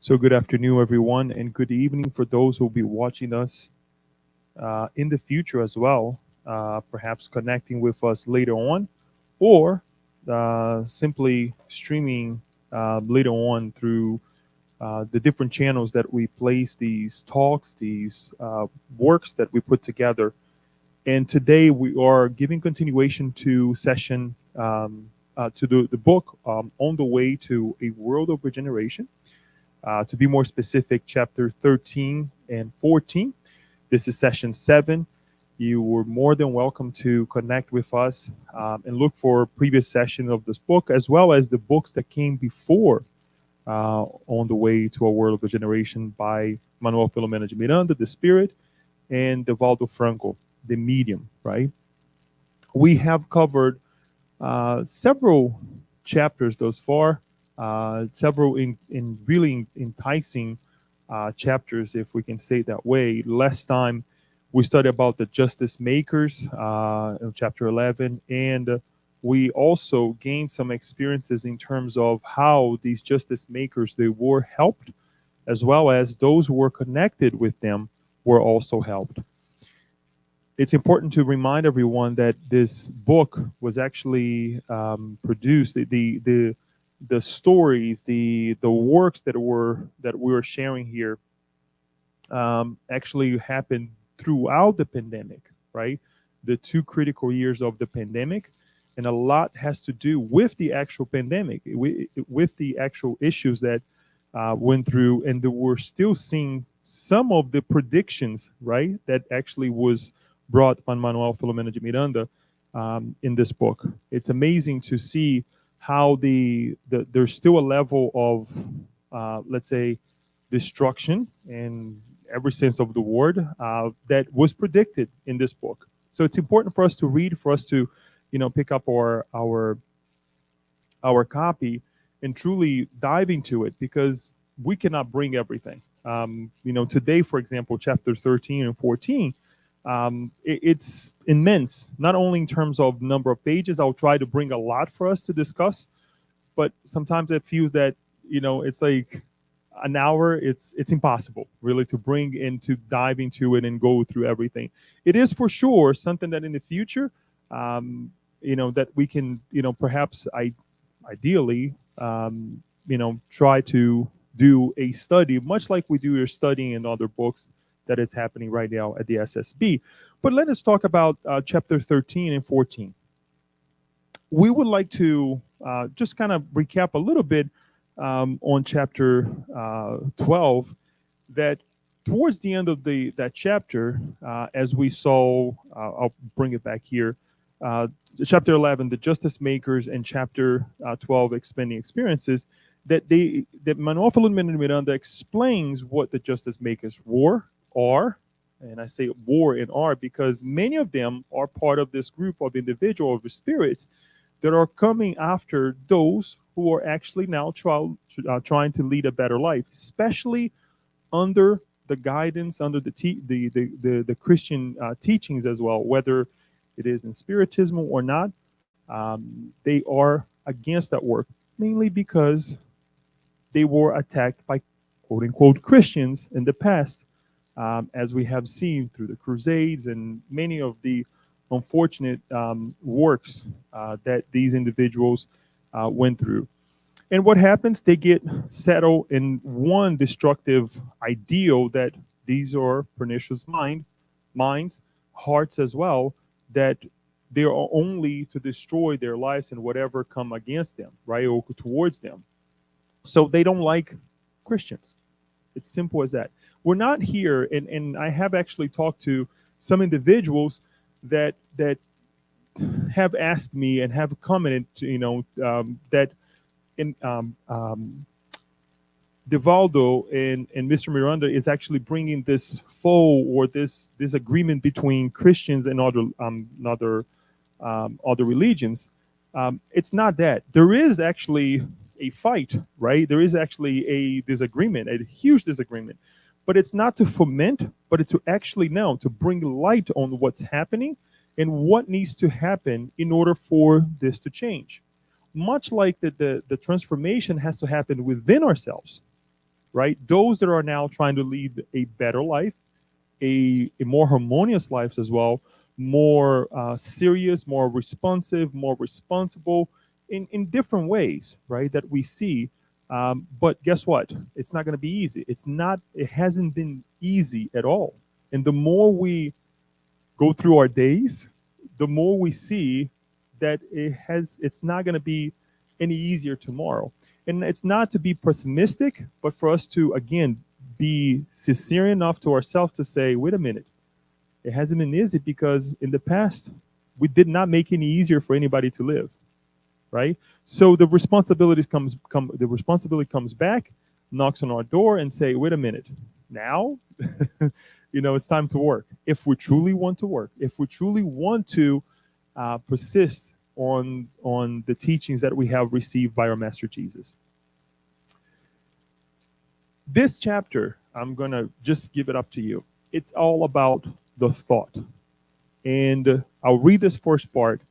So, good afternoon, everyone, and good evening for those who will be watching us in the future as well, perhaps connecting with us later on, or simply streaming later on through the different channels that we place these talks, these works that we put together. And today we are giving continuation to session to the book On the Way to a World of Regeneration. To be more specific, chapter 13 and 14. This is session 7. You were more than welcome to connect with us and look for previous session of this book, as well as the books that came before On the Way to a World of Regeneration by Manuel de Miranda, The Spirit, and Divaldo Franco, The Medium, right? We have covered several chapters thus far, several in really enticing chapters, if we can say it that way. Last time we studied about the justice makers in chapter 11, and we also gained some experiences in terms of how these justice makers, they were helped, as well as those who were connected with them were also helped. It's important to remind everyone that this book was actually produced. The stories, the works that we were sharing here, actually happened throughout the pandemic, right? The 2 critical years of the pandemic, and a lot has to do with the actual pandemic, with the actual issues that went through, and that we're still seeing some of the predictions, right? That actually was brought by Manuel de Miranda in this book. It's amazing to see how there's still a level of, let's say, destruction in every sense of the word that was predicted in this book. So it's important for us to read, for us to, pick up our copy and truly dive into it, because we cannot bring everything. Today, for example, chapter 13 and 14. It's immense, not only in terms of number of pages. I'll try to bring a lot for us to discuss, but sometimes it feels that, it's like an hour, it's impossible really to bring and to dive into it and go through everything. It is for sure something that in the future, that we can, perhaps ideally, try to do a study, much like we do your studying in other books that is happening right now at the SSB. But let us talk about chapter 13 and 14. We would like to just kind of recap a little bit on chapter 12, that towards the end of that chapter, as we saw, I'll bring it back here, chapter 11, the justice makers, and chapter 12, expanding experiences, that Manuel de Miranda explains what the justice makers are, and I say were and are because many of them are part of this group of individuals or spirits that are coming after those who are actually now trying to lead a better life, especially under the guidance, under the Christian teachings as well, whether it is in Spiritism or not. They are against that work, mainly because they were attacked by quote unquote Christians in the past, as we have seen through the Crusades and many of the unfortunate works that these individuals went through. And what happens? They get settled in one destructive ideal that these are pernicious minds, hearts as well, that they are only to destroy their lives and whatever come against them, right, or towards them. So they don't like Christians. It's simple as that. We're not here, and I have actually talked to some individuals that have asked me and have commented, that in Divaldo and Mr. Miranda is actually bringing this foe or this agreement between Christians and other religions. It's not that. There is actually a fight, right? There is actually a disagreement, a huge disagreement. But it's not to foment, but it's to actually now to bring light on what's happening and what needs to happen in order for this to change. Much like the transformation has to happen within ourselves, right? Those that are now trying to lead a better life, a more harmonious life as well, more serious, more responsive, more responsible in different ways, right? That we see. But guess what? It's not going to be easy. It's not, it hasn't been easy at all. And the more we go through our days, the more we see that it's not going to be any easier tomorrow. And it's not to be pessimistic, but for us to again be sincere enough to ourselves to say, wait a minute, it hasn't been easy because in the past we did not make any easier for anybody to live, right? So the responsibility comes back, knocks on our door, and say, wait a minute, now, it's time to work. If we truly want to work, if we truly want to persist on the teachings that we have received by our Master Jesus. This chapter, I'm gonna just give it up to you. It's all about the thought, and I'll read this first part,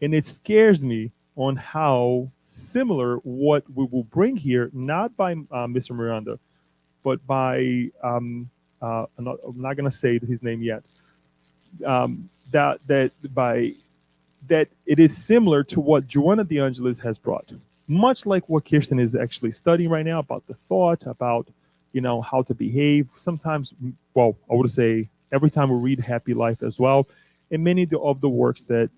and it scares me on how similar what we will bring here, not by Mr. Miranda, but by I'm not gonna say his name yet. That it is similar to what Joanna de Angelis has brought, much like what Kirsten is actually studying right now about the thought, about how to behave. Sometimes, well, I would say every time we read Happy Life as well, and many of the works that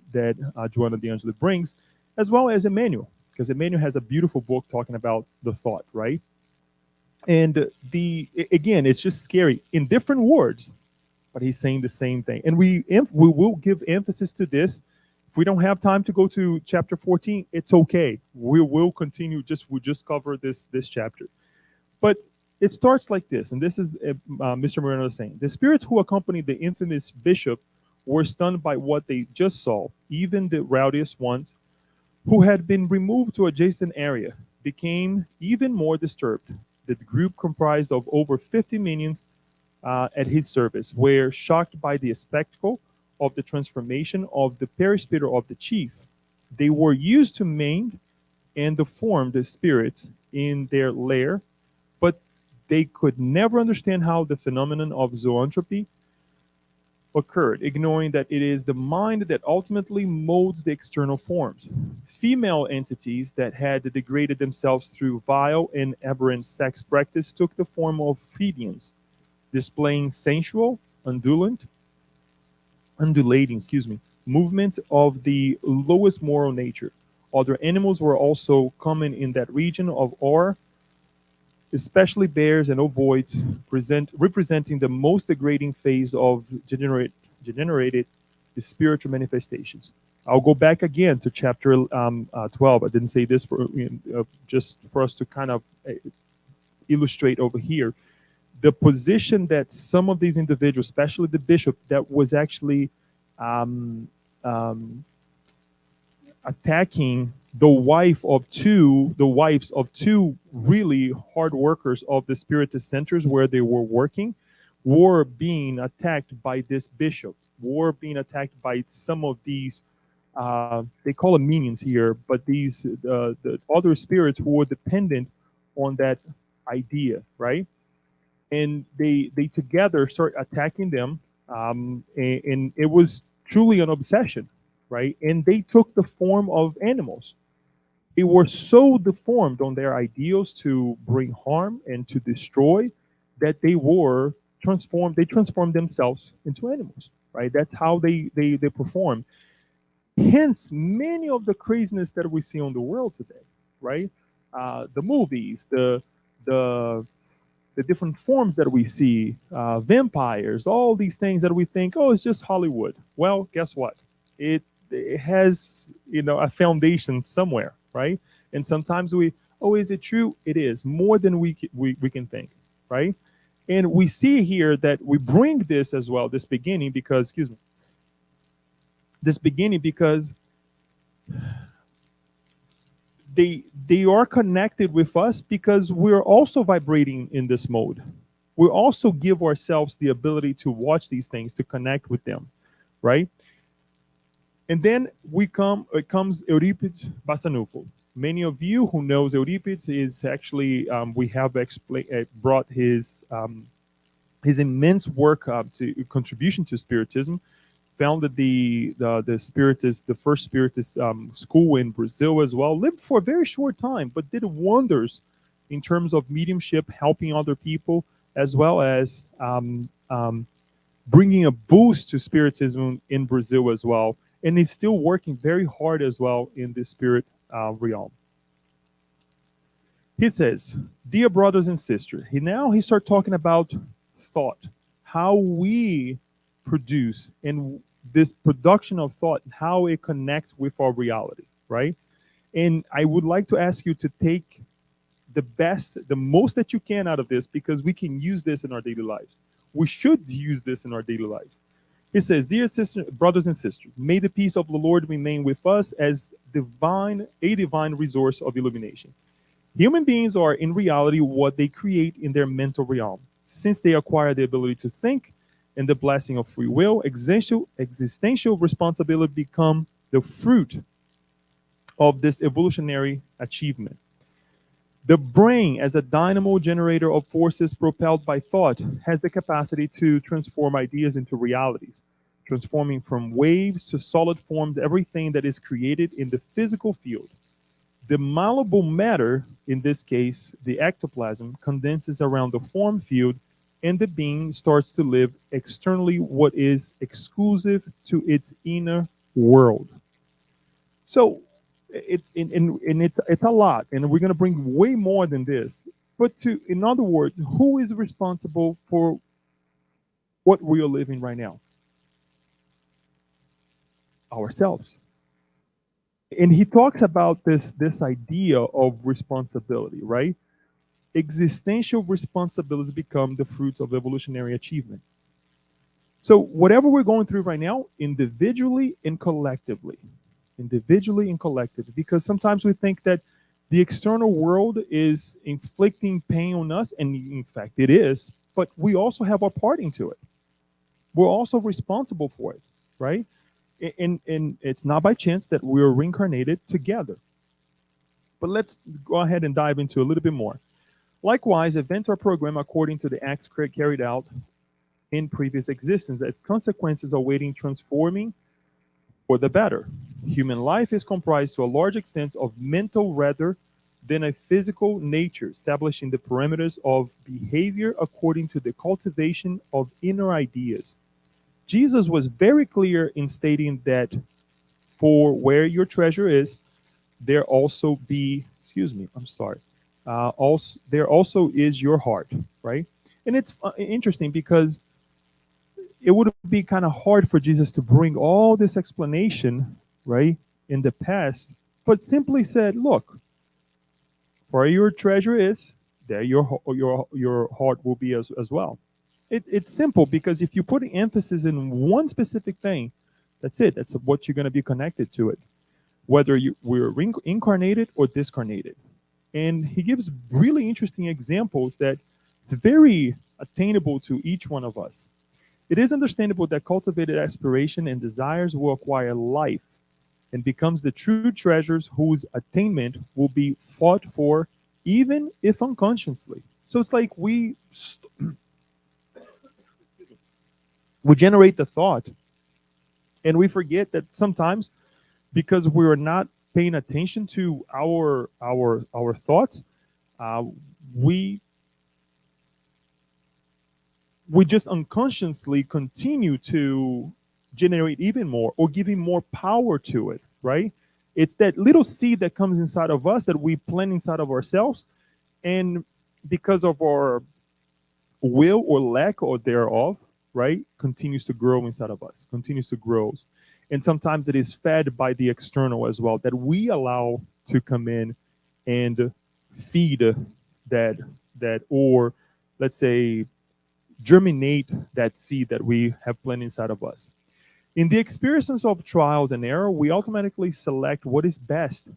Joanna de Angelis brings, as well as Emmanuel, because Emmanuel has a beautiful book talking about the thought, right? And again, it's just scary in different words, but he's saying the same thing. And we will give emphasis to this. If we don't have time to go to chapter 14, it's okay. We will continue. We'll just cover this chapter. But it starts like this, and this is Mr. Miranda saying: the spirits who accompanied the infamous bishop were stunned by what they just saw. Even the rowdiest ones, who had been removed to adjacent area, became even more disturbed. The group, comprised of over 50 minions at his service, were shocked by the spectacle of the transformation of the perisphere of the chief. They were used to maimed and deformed spirits in their lair, but they could never understand how the phenomenon of zoanthropy occurred, ignoring that it is the mind that ultimately molds the external forms. Female entities that had degraded themselves through vile and aberrant sex practice took the form of plebeians, displaying sensual, undulating, movements of the lowest moral nature. Other animals were also common in that region of Or, especially bears and ovoids, representing the most degrading phase of degenerated spiritual manifestations. I'll go back again to chapter 12. I didn't say this just for us to kind of illustrate over here the position that some of these individuals, especially the bishop, that was actually attacking the wives of two really hard workers of the Spiritist centers where they were working, were being attacked by this bishop, were being attacked by some of these, they call them minions here, but these the other spirits who were dependent on that idea, right? And they together start attacking them, and it was truly an obsession, right? And they took the form of animals. They were so deformed on their ideals to bring harm and to destroy that they were transformed. They transformed themselves into animals, right? That's how they perform. Hence, many of the craziness that we see on the world today, right? The movies, the different forms that we see, vampires, all these things that we think, oh, it's just Hollywood. Well, guess what? It has a foundation somewhere, right? And sometimes is it true? It is more than we can think, right? And we see here that we bring this as well, this beginning because they are connected with us because we're also vibrating in this mode. We also give ourselves the ability to watch these things, to connect with them, right? And then it comes Euripides Bassanufo. Many of you who knows Euripides is actually we have brought his immense work to contribution to Spiritism. Founded the Spiritist, the first Spiritist school in Brazil as well. Lived for a very short time, but did wonders in terms of mediumship, helping other people, as well as bringing a boost to Spiritism in Brazil as well. And he's still working very hard as well in the spirit realm. He says, "Dear brothers and sisters," he starts talking about thought, how we produce, and this production of thought, how it connects with our reality, right? And I would like to ask you to take the most that you can out of this, because we can use this in our daily lives. We should use this in our daily lives. He says, "Dear sisters, brothers and sisters, may the peace of the Lord remain with us as a divine resource of illumination. Human beings are in reality what they create in their mental realm. Since they acquire the ability to think and the blessing of free will, existential responsibility become the fruit of this evolutionary achievement. The brain, as a dynamo generator of forces propelled by thought, has the capacity to transform ideas into realities, transforming from waves to solid forms everything that is created in the physical field. The malleable matter, in this case the ectoplasm, condenses around the form field, and the being starts to live externally what is exclusive to its inner world." So it's a lot, and we're going to bring way more than this. But in other words, who is responsible for what we are living right now? Ourselves. And he talks about this idea of responsibility, right? Existential responsibilities become the fruits of evolutionary achievement. So whatever we're going through right now, individually and collectively, because sometimes we think that the external world is inflicting pain on us, and in fact it is, but we also have our part into it. We're also responsible for it, right? And it's not by chance that we're reincarnated together. But let's go ahead and dive into a little bit more. Likewise, events are programmed according to the acts carried out in previous existence as consequences awaiting transforming for the better. Human life is comprised to a large extent of mental rather than a physical nature, establishing the parameters of behavior according to the cultivation of inner ideas. Jesus was very clear in stating that for where your treasure is, there also be, there also is your heart, right? And it's interesting because it would be kind of hard for Jesus to bring all this explanation, right, in the past, but simply said, look, where your treasure is, there your heart will be as well. It's simple, because if you put emphasis in one specific thing, that's it. That's what you're going to be connected to it, whether we're reincarnated or discarnated. And he gives really interesting examples that it's very attainable to each one of us. It is understandable that cultivated aspiration and desires will acquire life and becomes the true treasures whose attainment will be fought for, even if unconsciously. So it's like we generate the thought, and we forget that sometimes, because we are not paying attention to our thoughts, we just unconsciously continue to generate even more, or giving more power to it, right? It's that little seed that comes inside of us that we plant inside of ourselves, and because of our will or lack or thereof, right, continues to grow inside of us, continues to grow. And sometimes it is fed by the external as well, that we allow to come in and feed that, or let's say germinate that seed that we have planted inside of us. In the experience of trials and error, we automatically select what is best,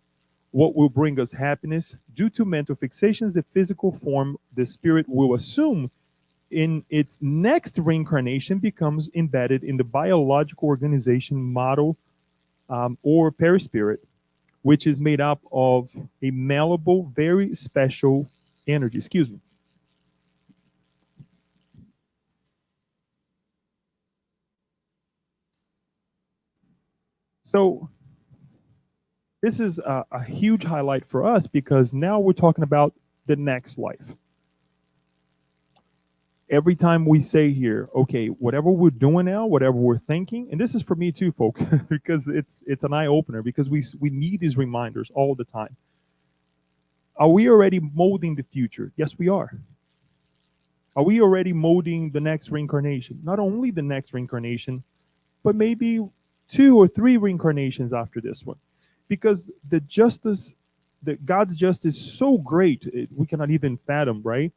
what will bring us happiness. Due to mental fixations, the physical form the spirit will assume in its next reincarnation becomes embedded in the biological organization model, or perispirit. which is made up of a malleable, very special energy. Excuse me. So this is a huge highlight for us because now we're talking about the next life. Every time we say here, okay, whatever we're doing now, whatever we're thinking, and this is for me too, folks, because it's an eye opener because we need these reminders all the time. Are we already molding the future? Yes, we are. Are we already molding the next reincarnation? Not only the next reincarnation, but maybe two or three reincarnations after this one, because the justice, that God's justice, is so great we cannot even fathom, right?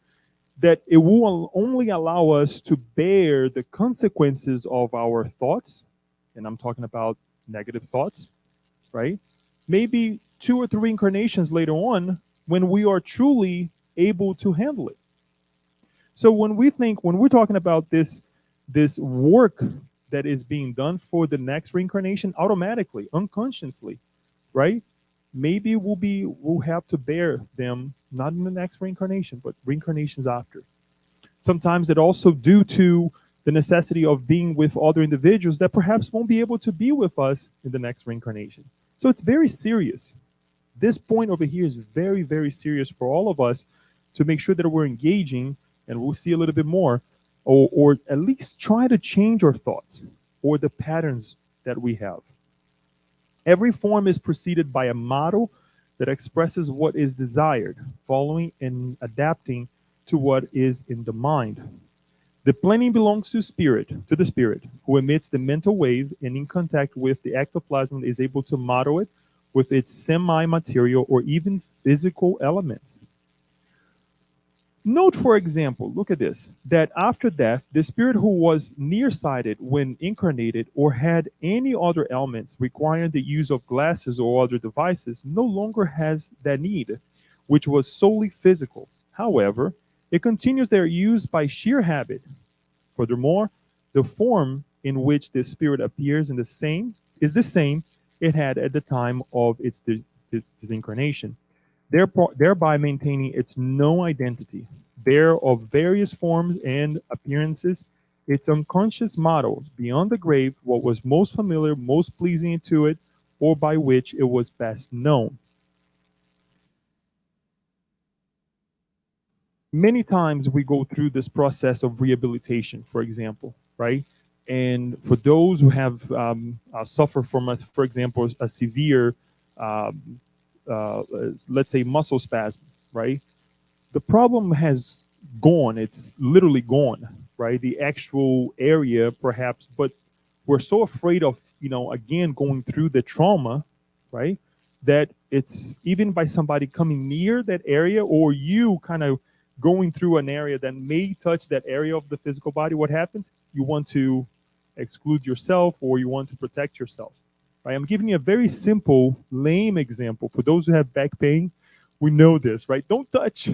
That it will only allow us to bear the consequences of our thoughts, and I'm talking about negative thoughts, right? Maybe two or three incarnations later on when we are truly able to handle it. So when we're talking about this work that is being done for the next reincarnation, automatically, unconsciously, right? Maybe we'll have to bear them not in the next reincarnation, but reincarnations after. Sometimes it also due to the necessity of being with other individuals that perhaps won't be able to be with us in the next reincarnation. So it's very serious. This point over here is very, very serious for all of us to make sure that we're engaging, and we'll see a little bit more, or at least try to change our thoughts or the patterns that we have. Every form is preceded by a model that expresses what is desired, following and adapting to what is in the mind. The planning belongs to the spirit, who emits the mental wave and in contact with the ectoplasm is able to model it with its semi-material or even physical elements. Note, for example, look at this, that after death, the spirit who was nearsighted when incarnated or had any other ailments requiring the use of glasses or other devices no longer has that need, which was solely physical. However, it continues their use by sheer habit. Furthermore, the form in which the spirit appears is the same it had at the time of its disincarnation, thereby maintaining its known identity. Bare of various forms and appearances, its unconscious model beyond the grave what was most familiar, most pleasing to it, or by which it was best known. Many times we go through this process of rehabilitation, for example, right? And for those who have suffered from, for example, a severe, uh, let's say, muscle spasm, right? The problem has gone. It's literally gone, right? The actual area, perhaps, but we're so afraid of, again, going through the trauma, right? That it's even by somebody coming near that area or you kind of going through an area that may touch that area of the physical body, what happens? You want to exclude yourself or you want to protect yourself. Right? I'm giving you a very simple, lame example. For those who have back pain, we know this, right? Don't touch.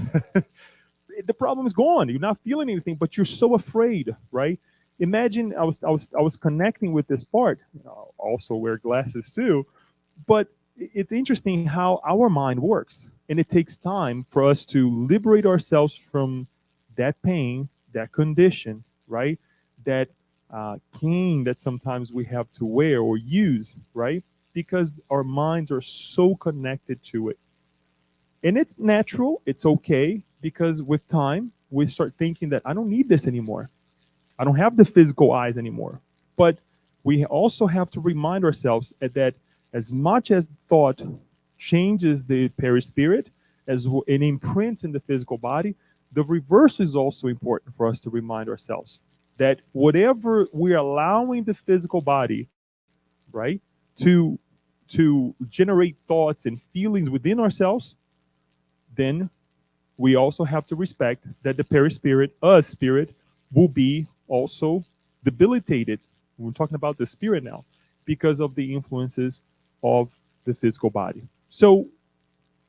The problem is gone. You're not feeling anything, but you're so afraid, right? Imagine I was connecting with this part. I also wear glasses too, but it's interesting how our mind works, and it takes time for us to liberate ourselves from that pain, that condition, right? That cane that sometimes we have to wear or use, right? Because our minds are so connected to it. And it's natural, it's okay, because with time, we start thinking that I don't need this anymore. I don't have the physical eyes anymore. But we also have to remind ourselves that as much as thought changes the perispirit, as it imprints in the physical body, the reverse is also important for us to remind ourselves that whatever we're allowing the physical body, right, to generate thoughts and feelings within ourselves, then we also have to respect that the perispirit, us spirit, will be also debilitated. We're talking about the spirit now because of the influences of the physical body. So,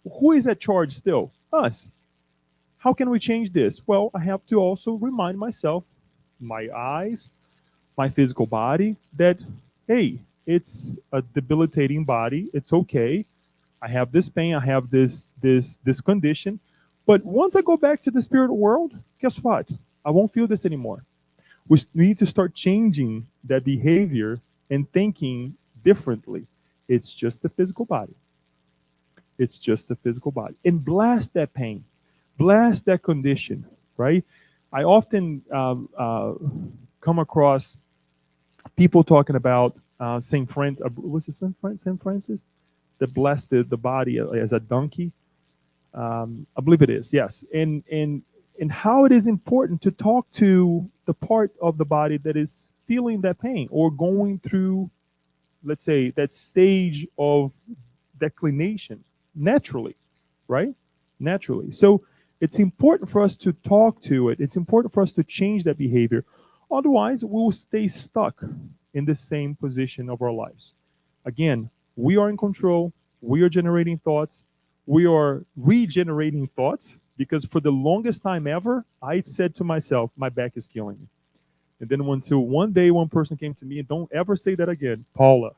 who is at charge still? Us. How can we change this? Well, I have to also remind myself, my eyes, my physical body, that, hey, it's a debilitating body. It's okay. I have this pain, I have this condition. But once I go back to the spirit world, guess what? I won't feel this anymore. We need to start changing that behavior and thinking differently. It's just the physical body. It's just the physical body. And blast that pain, blast that condition, right? I often come across people talking about Saint Francis. Was it Saint Francis that blessed the body as a donkey? I believe it is. Yes, and how it is important to talk to the part of the body that is feeling that pain or going through, let's say, that stage of declination naturally, right? Naturally. So it's important for us to talk to it. It's important for us to change that behavior. Otherwise, we'll stay stuck in the same position of our lives. Again, we are in control. We are generating thoughts. We are regenerating thoughts because for the longest time ever, I said to myself, my back is killing me. And then until one day, one person came to me and don't ever say that again, Paula.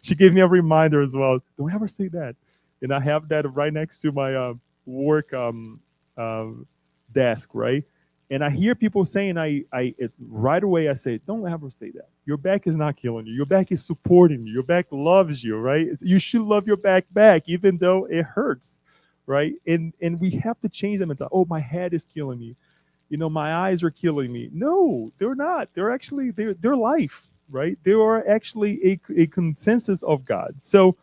She gave me a reminder as well. Don't ever say that. And I have that right next to my work desk, right? And I hear people saying, it's right away. I say, don't ever say that. Your back is not killing you. Your back is supporting you. Your back loves you, right? You should love your back, even though it hurts, right? And we have to change them into, oh, my head is killing me. You know, my eyes are killing me. No, they're not. They're actually they're life, right? They are actually a consensus of God. So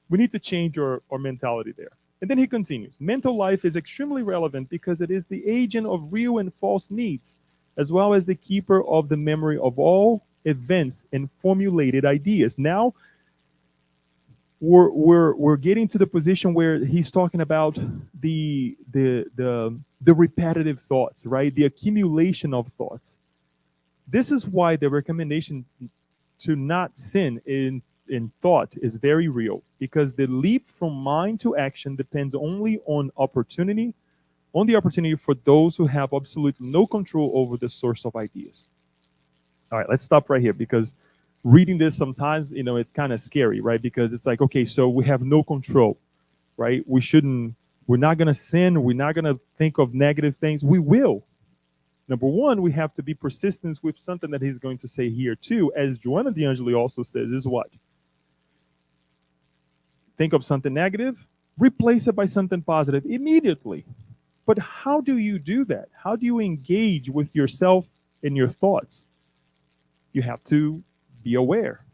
we need to change our mentality there. And then he continues, mental life is extremely relevant because it is the agent of real and false needs, as well as the keeper of the memory of all events and formulated ideas. Now we're getting to the position where he's talking about the repetitive thoughts, right? The accumulation of thoughts. This is why the recommendation to not sin in thought is very real, because the leap from mind to action depends only on the opportunity for those who have absolutely no control over the source of ideas. All right, let's stop right here because reading this sometimes, it's kind of scary, right? Because it's like, okay, so we have no control, right? We're not going to sin. We're not going to think of negative things. We will. Number one, we have to be persistent with something that he's going to say here too, as Joanna D'Angeli also says, is what? Think of something negative, replace it by something positive immediately. But how do you do that? How do you engage with yourself and your thoughts? You have to be aware.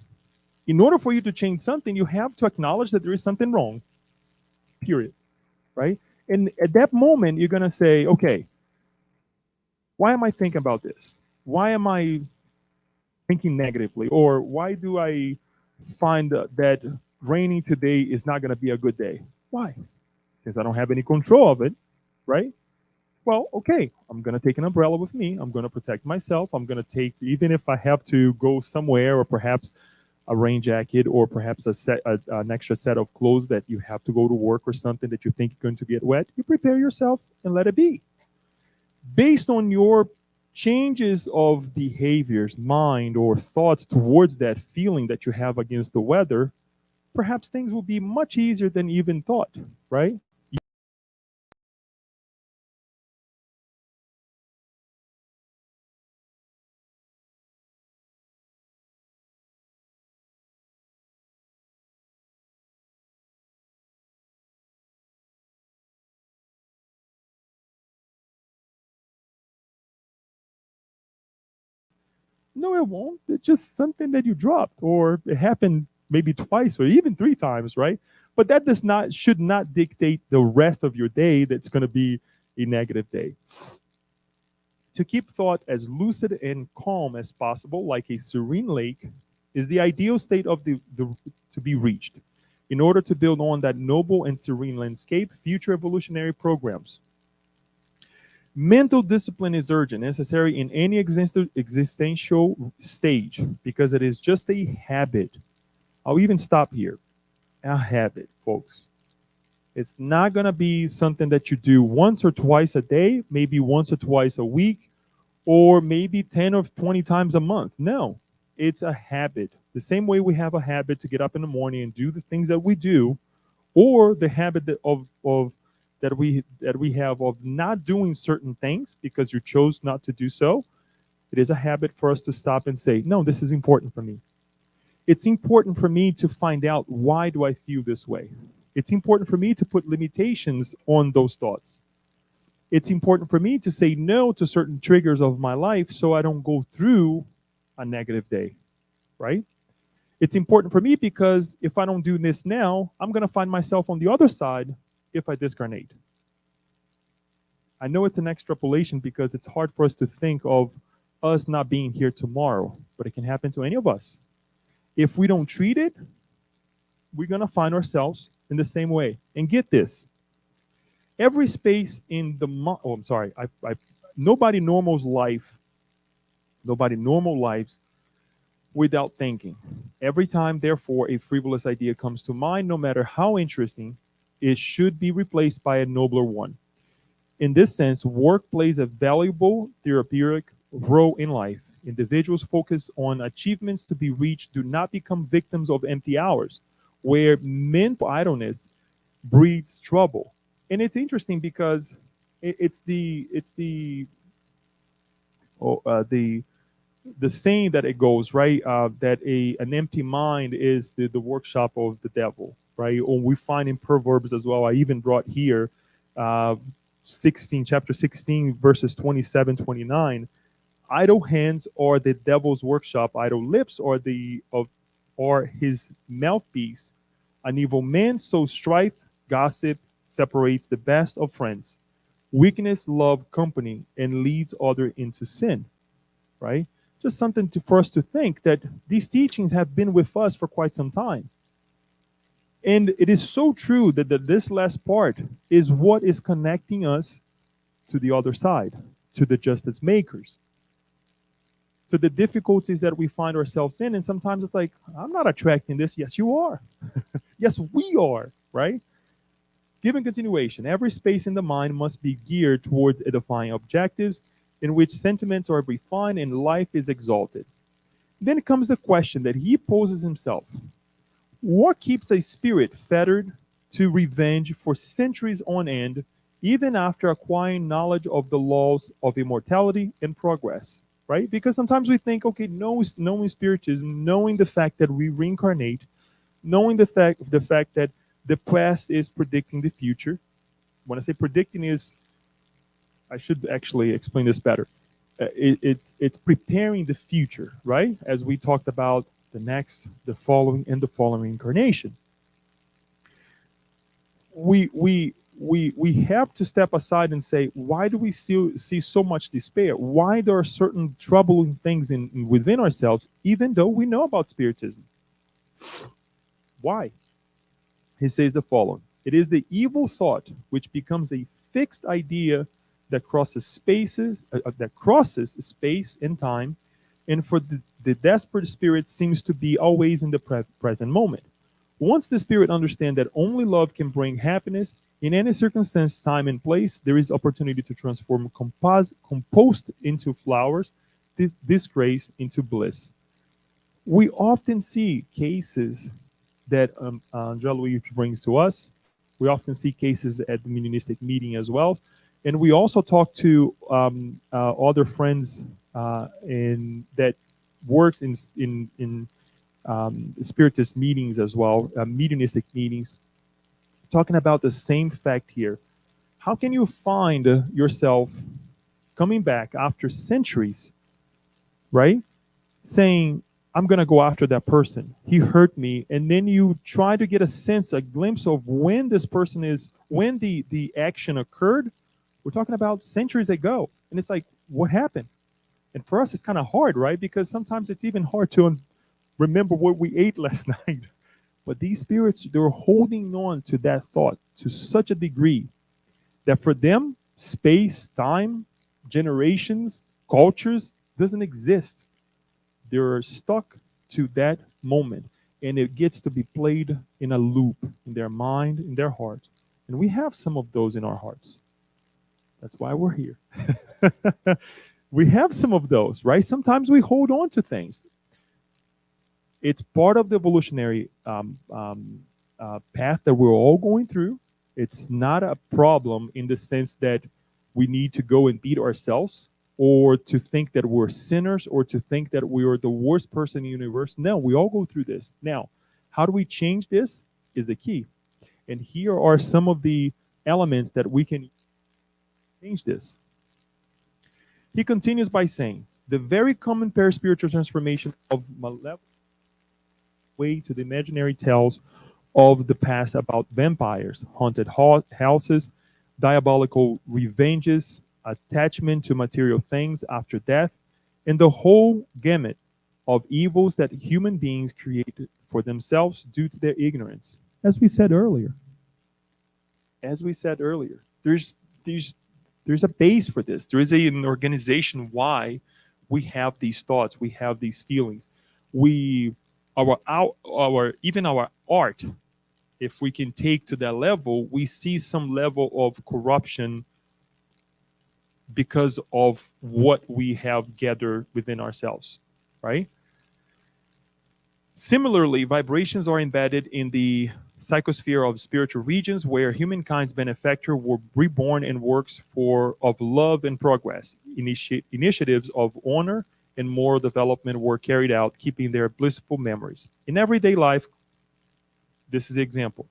In order for you to change something, you have to acknowledge that there is something wrong, period, right? And at that moment, you're going to say, okay, why am I thinking about this? Why am I thinking negatively? Or why do I find that raining today is not going to be a good day? Why? Since I don't have any control of it, right? Well, okay, I'm going to take an umbrella with me. I'm going to protect myself. I'm going to take, even if I have to go somewhere, or perhaps a rain jacket, or perhaps an extra set of clothes that you have to go to work, or something that you think is going to get wet, you prepare yourself and let it be. Based on your changes of behaviors, mind, or thoughts towards that feeling that you have against the weather, perhaps things will be much easier than even thought, right? No, it won't. It's just something that you dropped, or it happened maybe twice or even three times, right? But that should not dictate the rest of your day that's going to be a negative day. To keep thought as lucid and calm as possible, like a serene lake, is the ideal state of to be reached. In order to build on that noble and serene landscape, future evolutionary programs. Mental discipline is urgent, necessary in any existential stage, because it is just a habit. I'll even stop here. A habit, folks. It's not going to be something that you do once or twice a day, maybe once or twice a week, or maybe 10 or 20 times a month. No, it's a habit. The same way we have a habit to get up in the morning and do the things that we do, or the habit that we have of not doing certain things because you chose not to do so. It is a habit for us to stop and say, no, this is important for me. It's important for me to find out, why do I feel this way? It's important for me to put limitations on those thoughts. It's important for me to say no to certain triggers of my life so I don't go through a negative day, right? It's important for me because if I don't do this now, I'm going to find myself on the other side if I discarnate. I know it's an extrapolation because it's hard for us to think of us not being here tomorrow, but it can happen to any of us. If we don't treat it, we're going to find ourselves in the same way. And get this, every space in the oh, I'm sorry, nobody normals life, nobody normal lives without thinking. Every time, therefore, a frivolous idea comes to mind, no matter how interesting, it should be replaced by a nobler one. In this sense, work plays a valuable therapeutic role in life. Individuals focus on achievements to be reached do not become victims of empty hours, where mental idleness breeds trouble. And it's interesting because it's oh, the saying that it goes right, that an empty mind is the workshop of the devil, right? Or we find in Proverbs as well. I even brought here, uh, 16, chapter 16, verses 27, 29. Idle hands are the devil's workshop. Idle lips are are his mouthpiece. An evil man sows strife, gossip, separates the best of friends. Weakness love company and leads other into sin, right? Just something for us to think that these teachings have been with us for quite some time. And it is so true that this last part is what is connecting us to the other side, to the justice makers, to the difficulties that we find ourselves in. And sometimes it's like, I'm not attracting this. Yes, you are. Yes, we are, right? Given continuation, every space in the mind must be geared towards edifying objectives in which sentiments are refined and life is exalted. Then comes the question that he poses himself: what keeps a spirit fettered to revenge for centuries on end, even after acquiring knowledge of the laws of immortality and progress? Right? Because sometimes we think, okay, knowing spiritism, knowing the fact that we reincarnate, knowing the fact that the past is predicting the future. When I say predicting, is I should actually explain this better. It's preparing the future, right? As we talked about the next, the following, and the following incarnation. We have to step aside and say, why do we see so much despair? Why there are certain troubling things within ourselves, even though we know about spiritism? Why? He says the following: it is the evil thought which becomes a fixed idea that crosses space and time, and for the desperate spirit seems to be always in the present moment. Once the spirit understands that only love can bring happiness in any circumstance, time, and place, there is opportunity to transform compost into flowers, disgrace into bliss. We often see cases that Angela Luis brings to us. We often see cases at the Unionistic meeting as well. And we also talk to other friends in that works in spiritist meetings as well, mediumistic meetings, talking about the same fact here. How can you find yourself coming back after centuries, right? Saying, I'm going to go after that person. He hurt me. And then you try to get a sense, a glimpse of when this person is, when the action occurred. We're talking about centuries ago. And it's like, what happened? And for us, it's kind of hard, right? Because sometimes it's even hard to remember what we ate last night. But these spirits, they're holding on to that thought to such a degree that for them, space, time, generations, cultures doesn't exist. They're stuck to that moment, and it gets to be played in a loop in their mind, in their heart. And we have some of those in our hearts. That's why we're here. We have some of those, right? Sometimes we hold on to things. It's part of the evolutionary path that we're all going through. It's not a problem in the sense that we need to go and beat ourselves or to think that we're sinners or to think that we are the worst person in the universe. No, we all go through this. Now, how do we change this is the key. And here are some of the elements that we can change this. He continues by saying, the very common paraspiritual transformation of malevolent way to the imaginary tales of the past about vampires, haunted houses, diabolical revenges, attachment to material things after death, and the whole gamut of evils that human beings create for themselves due to their ignorance. As we said earlier, there's a base for this. There is an organization why we have these thoughts, we have these feelings. Even our art, if we can take to that level, we see some level of corruption because of what we have gathered within ourselves, right? Similarly, vibrations are embedded in the psychosphere of spiritual regions where humankind's benefactor were reborn and works of love and progress. Initiatives of honor and moral development were carried out, keeping their blissful memories. In everyday life, this is the example.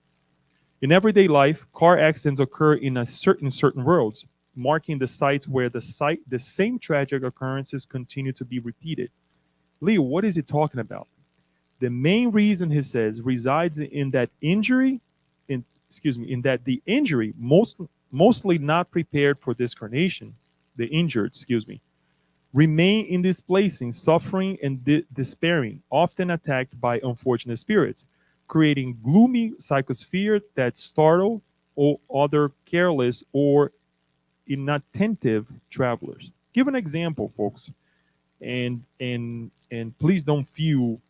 In everyday life, car accidents occur in certain roads, marking the sites where the same tragic occurrences continue to be repeated. Leo, what is he talking about? The main reason, he says, resides in that the injury, mostly not prepared for this carnation, the injured, remain in this placing, suffering and despairing, often attacked by unfortunate spirits, creating gloomy psychosphere that startle or other careless or inattentive travelers. Give an example, folks, and please don't feel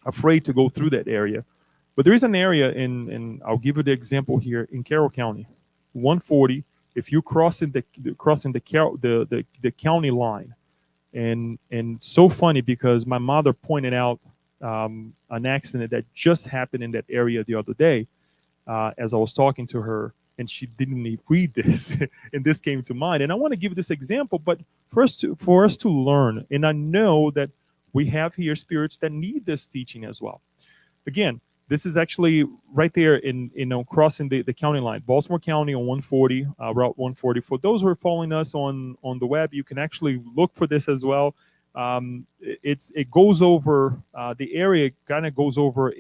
afraid to go through that area. But there is an area and I'll give you the example here in Carroll County, 140. If you're crossing the county line, and so funny because my mother pointed out an accident that just happened in that area the other day, as I was talking to her, and she didn't even read this, and this came to mind. And I want to give this example, but for us to learn, and I know that we have here spirits that need this teaching as well. Again, this is actually right there in crossing the county line, Baltimore County on 140, Route 140. For those who are following us on the web, you can actually look for this as well. It goes over the area, kind of goes over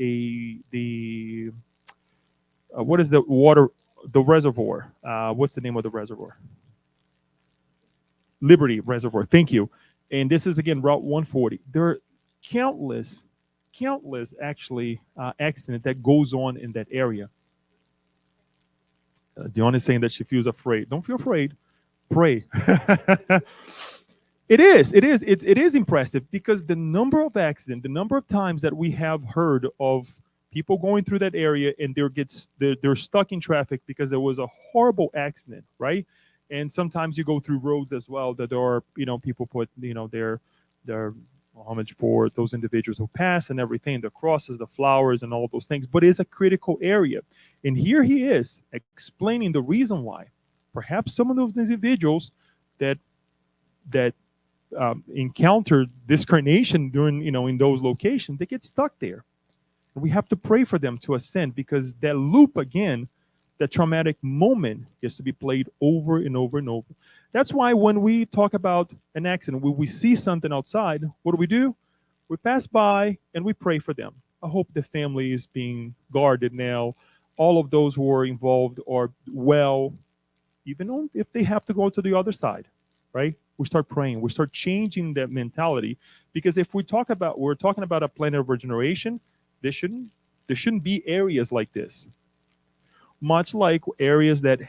what is the water, the reservoir? What's the name of the reservoir? Liberty Reservoir. Thank you. And this is, again, Route 140. There are countless actually accidents that goes on in that area. Dion is saying that she feels afraid. Don't feel afraid. Pray. It is impressive because the number of accidents, the number of times that we have heard of people going through that area and they're stuck in traffic because there was a horrible accident, right? And sometimes you go through roads as well that are, people put, their homage for those individuals who pass and everything, the crosses, the flowers, and all those things. But it's a critical area. And here he is explaining the reason why. Perhaps some of those individuals that encountered this carnation during, in those locations, they get stuck there. And we have to pray for them to ascend because that loop again, that traumatic moment is to be played over and over and over. That's why when we talk about an accident, when we see something outside, what do? We pass by and we pray for them. I hope the family is being guarded now. All of those who are involved are well, even if they have to go to the other side, right? We start praying. We start changing that mentality because if we're talking about a planet of regeneration, there shouldn't be areas like this. Much like areas that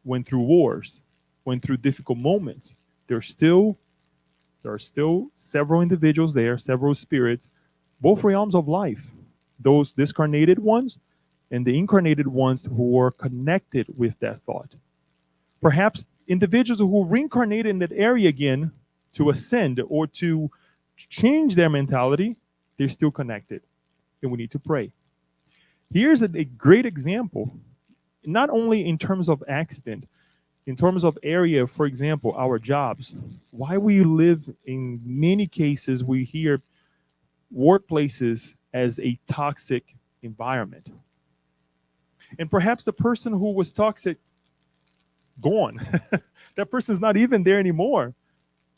went through wars, went through difficult moments, there are still several individuals there, several spirits, both realms of life, those discarnated ones and the incarnated ones who are connected with that thought. Perhaps individuals who reincarnated in that area again to ascend or to change their mentality, they're still connected, and we need to pray. Here's a great example, not only in terms of accident, in terms of area, for example, our jobs. Why we live in many cases, we hear workplaces as a toxic environment. And perhaps the person who was toxic gone. That person's not even there anymore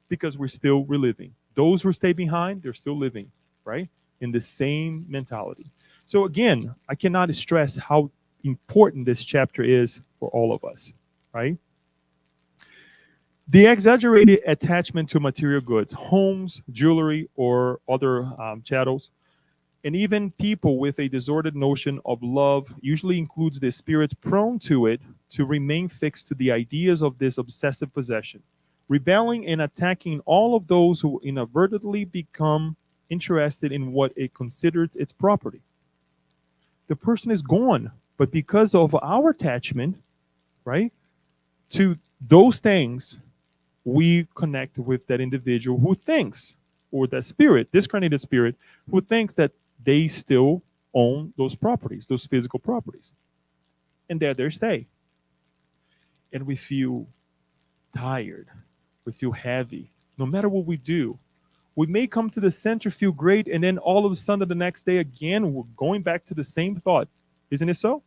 because we're still reliving. Those who stay behind, they're still living, right? In the same mentality. So again, I cannot stress how important this chapter is for all of us, right? The exaggerated attachment to material goods, homes, jewelry, or other chattels, and even people with a disordered notion of love usually includes the spirits prone to it to remain fixed to the ideas of this obsessive possession, rebelling and attacking all of those who inadvertently become interested in what it considers its property. The person is gone, but because of our attachment, right, to those things, we connect with that individual who thinks, or that spirit, discarnated spirit, who thinks that they still own those properties, those physical properties. And there they stay. And we feel tired. We feel heavy. No matter what we do, we may come to the center, feel great, and then all of a sudden the next day again, we're going back to the same thought. Isn't it so?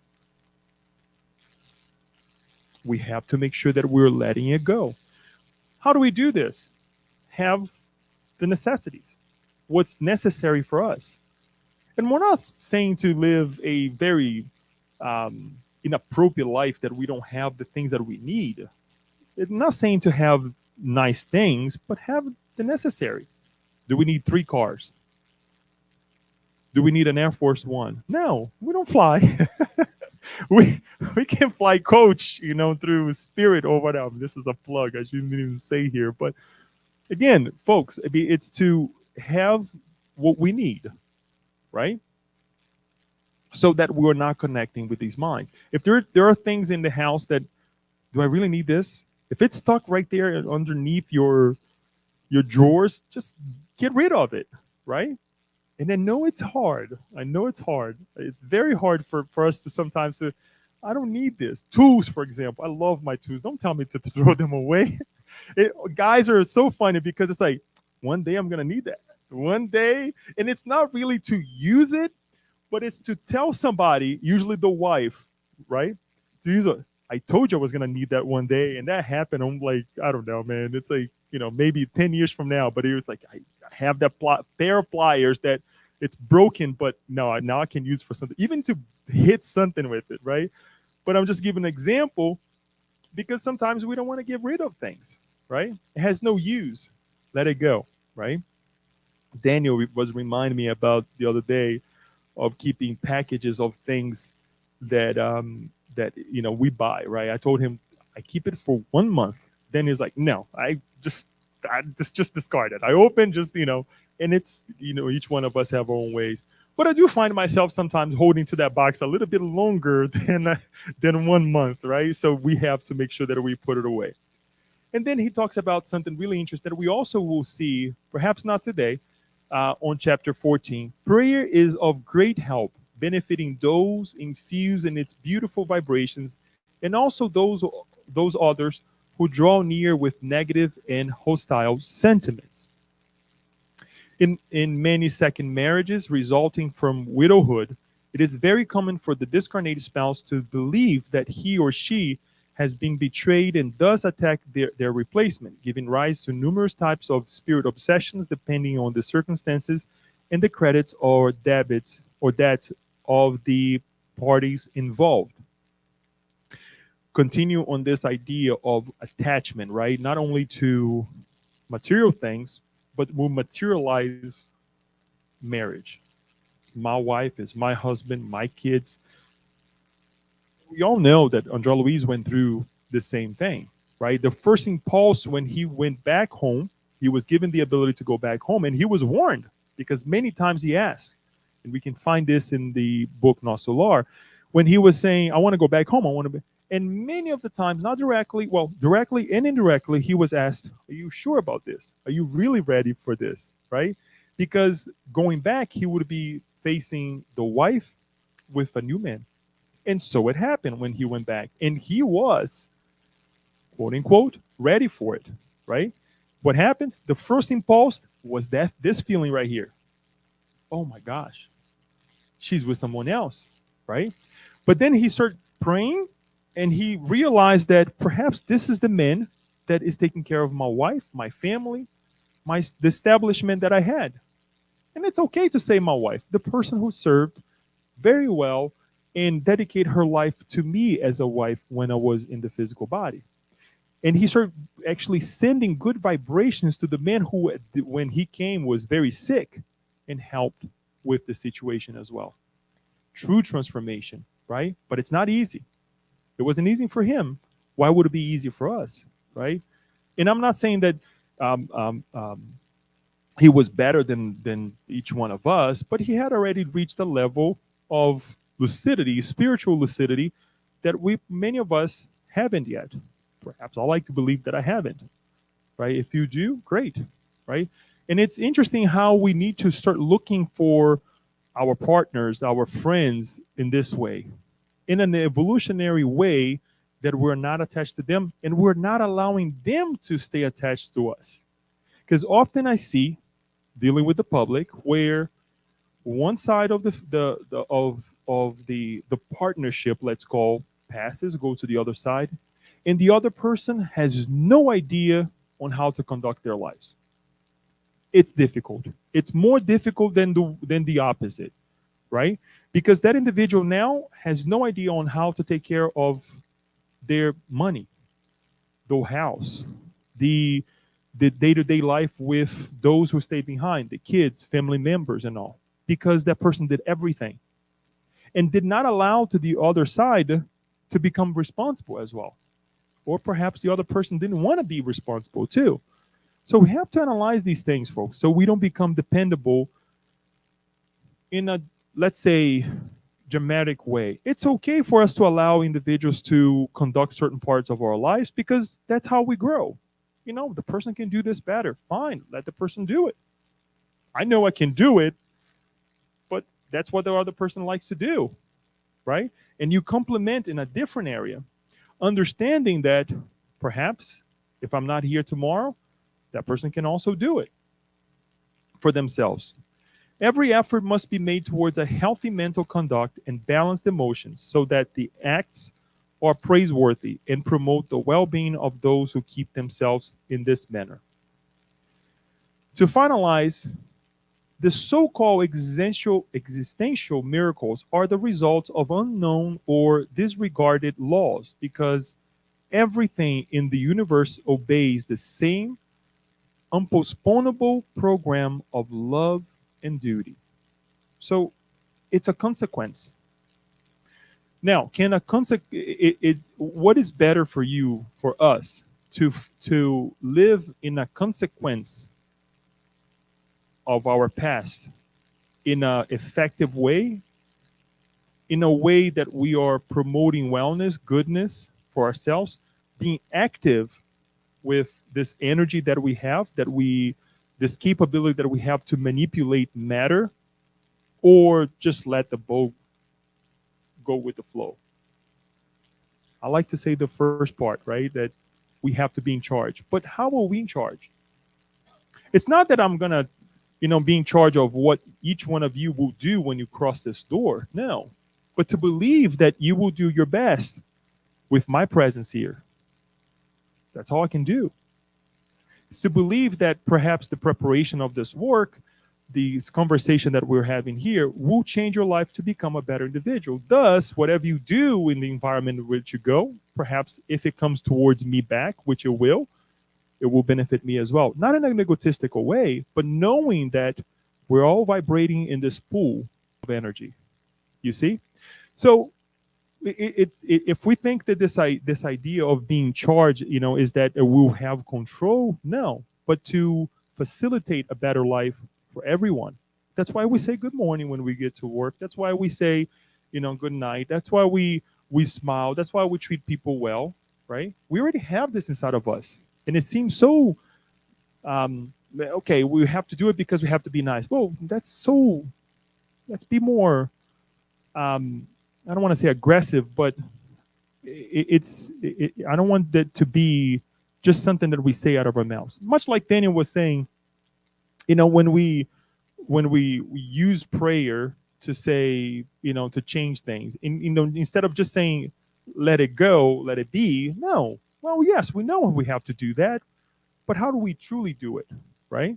We have to make sure that we're letting it go. How do we do this? Have the necessities, what's necessary for us. And we're not saying to live a very inappropriate life that we don't have the things that we need. It's not saying to have nice things, but have the necessary. Do we need 3 cars? Do we need an Air Force One? No, we don't fly. we can fly coach, through Spirit or whatever. This is a plug. I shouldn't even say here. But again, folks, it's to have what we need, right? So that we're not connecting with these minds. If there are things in the house that, do I really need this? If it's stuck right there underneath your drawers, just get rid of it, right? And I know it's hard. I know it's hard. It's very hard for us to sometimes say, I don't need this. Tools, for example. I love my tools. Don't tell me to throw them away. Guys are so funny because it's like, one day I'm going to need that. One day. And it's not really to use it, but it's to tell somebody, usually the wife, right? To use it. I told you I was going to need that one day. And that happened. I'm like, I don't know, man. It's like, maybe 10 years from now. But it was like, I have that pair of pliers that it's broken, but no, now I can use for something, even to hit something with it, right? But I'm just giving an example because sometimes we don't want to get rid of things, right? It has no use. Let it go, right? Daniel was reminding me about the other day of keeping packages of things that we buy, right? I told him I keep it for 1 month. Then he's like, no, I just discard it. I open and it's each one of us have our own ways. But I do find myself sometimes holding to that box a little bit longer than 1 month, right? So we have to make sure that we put it away. And then he talks about something really interesting that we also will see, perhaps not today, on chapter 14. Prayer is of great help, benefiting those infused in its beautiful vibrations, and also those others who draw near with negative and hostile sentiments. In many second marriages resulting from widowhood, it is very common for the discarnated spouse to believe that he or she has been betrayed and thus attack their replacement, giving rise to numerous types of spirit obsessions depending on the circumstances and the credits or debits or debts of the parties involved. Continue on this idea of attachment, right? Not only to material things, but will materialize marriage. It's my wife, it's my husband, my kids. We all know that André Luiz went through the same thing, right? The first impulse when he went back home, he was given the ability to go back home, and he was warned because many times he asked, and we can find this in the book No Solar, when he was saying, I want to go back home, I want to be. And many of the times, not directly, well, directly and indirectly, he was asked, are you sure about this? Are you really ready for this, right? Because going back, he would be facing the wife with a new man. And so it happened when he went back. And he was, quote unquote, ready for it, right? What happens? The first impulse was that this feeling right here. Oh my gosh, she's with someone else, right? But then he started praying and he realized that perhaps this is the man that is taking care of my wife, my family, the establishment that I had. And it's okay to say my wife, the person who served very well and dedicate her life to me as a wife when I was in the physical body. And he started actually sending good vibrations to the man who, when he came, was very sick and helped with the situation as well. True transformation, right? But it's not easy. It wasn't easy for him. Why would it be easy for us, right? And I'm not saying that um, um, um, he was better than each one of us, but he had already reached a level of lucidity, spiritual lucidity, that we many of us haven't yet. Perhaps I like to believe that I haven't, right? If you do, great, right? And it's interesting how we need to start looking for our partners, our friends in this way, in an evolutionary way that we're not attached to them and we're not allowing them to stay attached to us. Because often I see dealing with the public where one side of the partnership, let's call, passes, go to the other side, and the other person has no idea on how to conduct their lives. It's difficult. It's more difficult than the opposite, right? Because that individual now has no idea on how to take care of their money, the house, the day-to-day life with those who stay behind, the kids, family members, and all, because that person did everything and did not allow to the other side to become responsible as well. Or perhaps the other person didn't want to be responsible too. So we have to analyze these things, folks, so we don't become dependable in a, let's say, dramatic way. It's okay for us to allow individuals to conduct certain parts of our lives because that's how we grow. The person can do this better. Fine, let the person do it. I know I can do it, but that's what the other person likes to do, right? And you complement in a different area, understanding that perhaps if I'm not here tomorrow, that person can also do it for themselves. Every effort must be made towards a healthy mental conduct and balanced emotions so that the acts are praiseworthy and promote the well-being of those who keep themselves in this manner. To finalize, the so-called existential miracles are the results of unknown or disregarded laws because everything in the universe obeys the same unpostponable program of love and duty. So it's a consequence. Now, it's what is better for you, for us, to live in a consequence of our past in an effective way, in a way that we are promoting wellness, goodness for ourselves, being active with this energy that we have, this capability that we have to manipulate matter, or just let the boat go with the flow. I like to say the first part, right? That we have to be in charge. But how are we in charge? It's not that I'm gonna, be in charge of what each one of you will do when you cross this door. No. But to believe that you will do your best with my presence here. That's all I can do. It's to believe that perhaps the preparation of this work, this conversation that we're having here, will change your life to become a better individual. Thus, whatever you do in the environment in which you go, perhaps if it comes towards me back, which it will benefit me as well. Not in an egotistical way, but knowing that we're all vibrating in this pool of energy. You see? So if we think that this idea of being charged, is that we'll have control, no, but to facilitate a better life for everyone. That's why we say good morning when we get to work. That's why we say, good night. That's why we smile. That's why we treat people well, right? We already have this inside of us, and it seems so. Okay, we have to do it because we have to be nice. Well, let's be more I don't want to say aggressive, but I don't want that to be just something that we say out of our mouths. Much like Daniel was saying, when we use prayer to say, to change things, instead of just saying, let it go, let it be. No, well, yes, we know we have to do that, but how do we truly do it, right?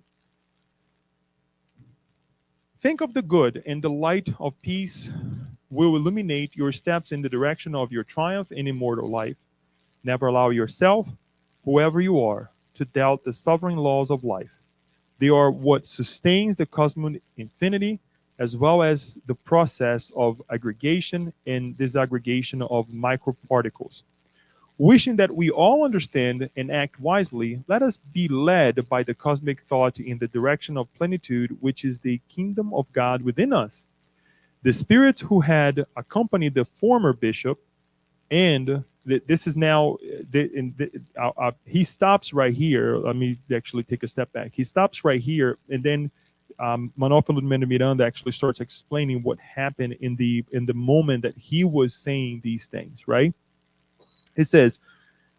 Think of the good, and the light of peace will illuminate your steps in the direction of your triumph in immortal life. Never allow yourself, whoever you are, to doubt the sovereign laws of life. They are what sustains the cosmic infinity, as well as the process of aggregation and disaggregation of microparticles. Wishing that we all understand and act wisely, let us be led by the cosmic thought in the direction of plenitude, which is the kingdom of God within us. The spirits who had accompanied the former bishop, and this is now, he stops right here. Let me actually take a step back. He stops right here, and then Manuel de Miranda actually starts explaining what happened in the moment that he was saying these things, right? It says,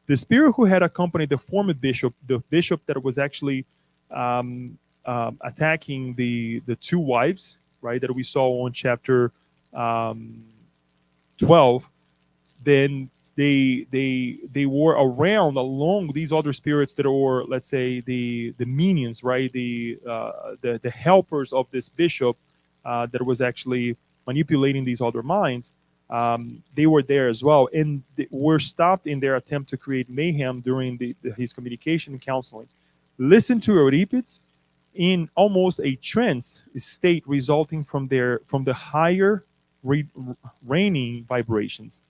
the spirit who had accompanied the former bishop, the bishop that was actually attacking the two wives, right, that we saw on chapter 12, then they were around along these other spirits that were, let's say, the minions, right, the helpers of this bishop that was actually manipulating these other minds. They were there as well, and were stopped in their attempt to create mayhem during his communication and counseling. Listen to Euripides in almost a trance state resulting from the higher reigning vibrations.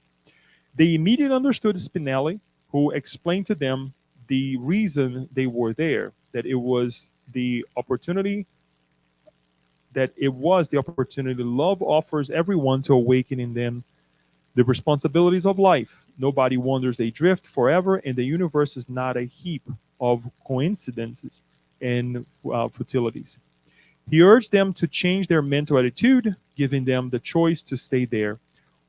They immediately understood Spinelli, who explained to them the reason they were there, that it was the opportunity love offers everyone to awaken in them the responsibilities of life. Nobody wanders adrift forever, and the universe is not a heap of coincidences and futilities. He urged them to change their mental attitude, giving them the choice to stay there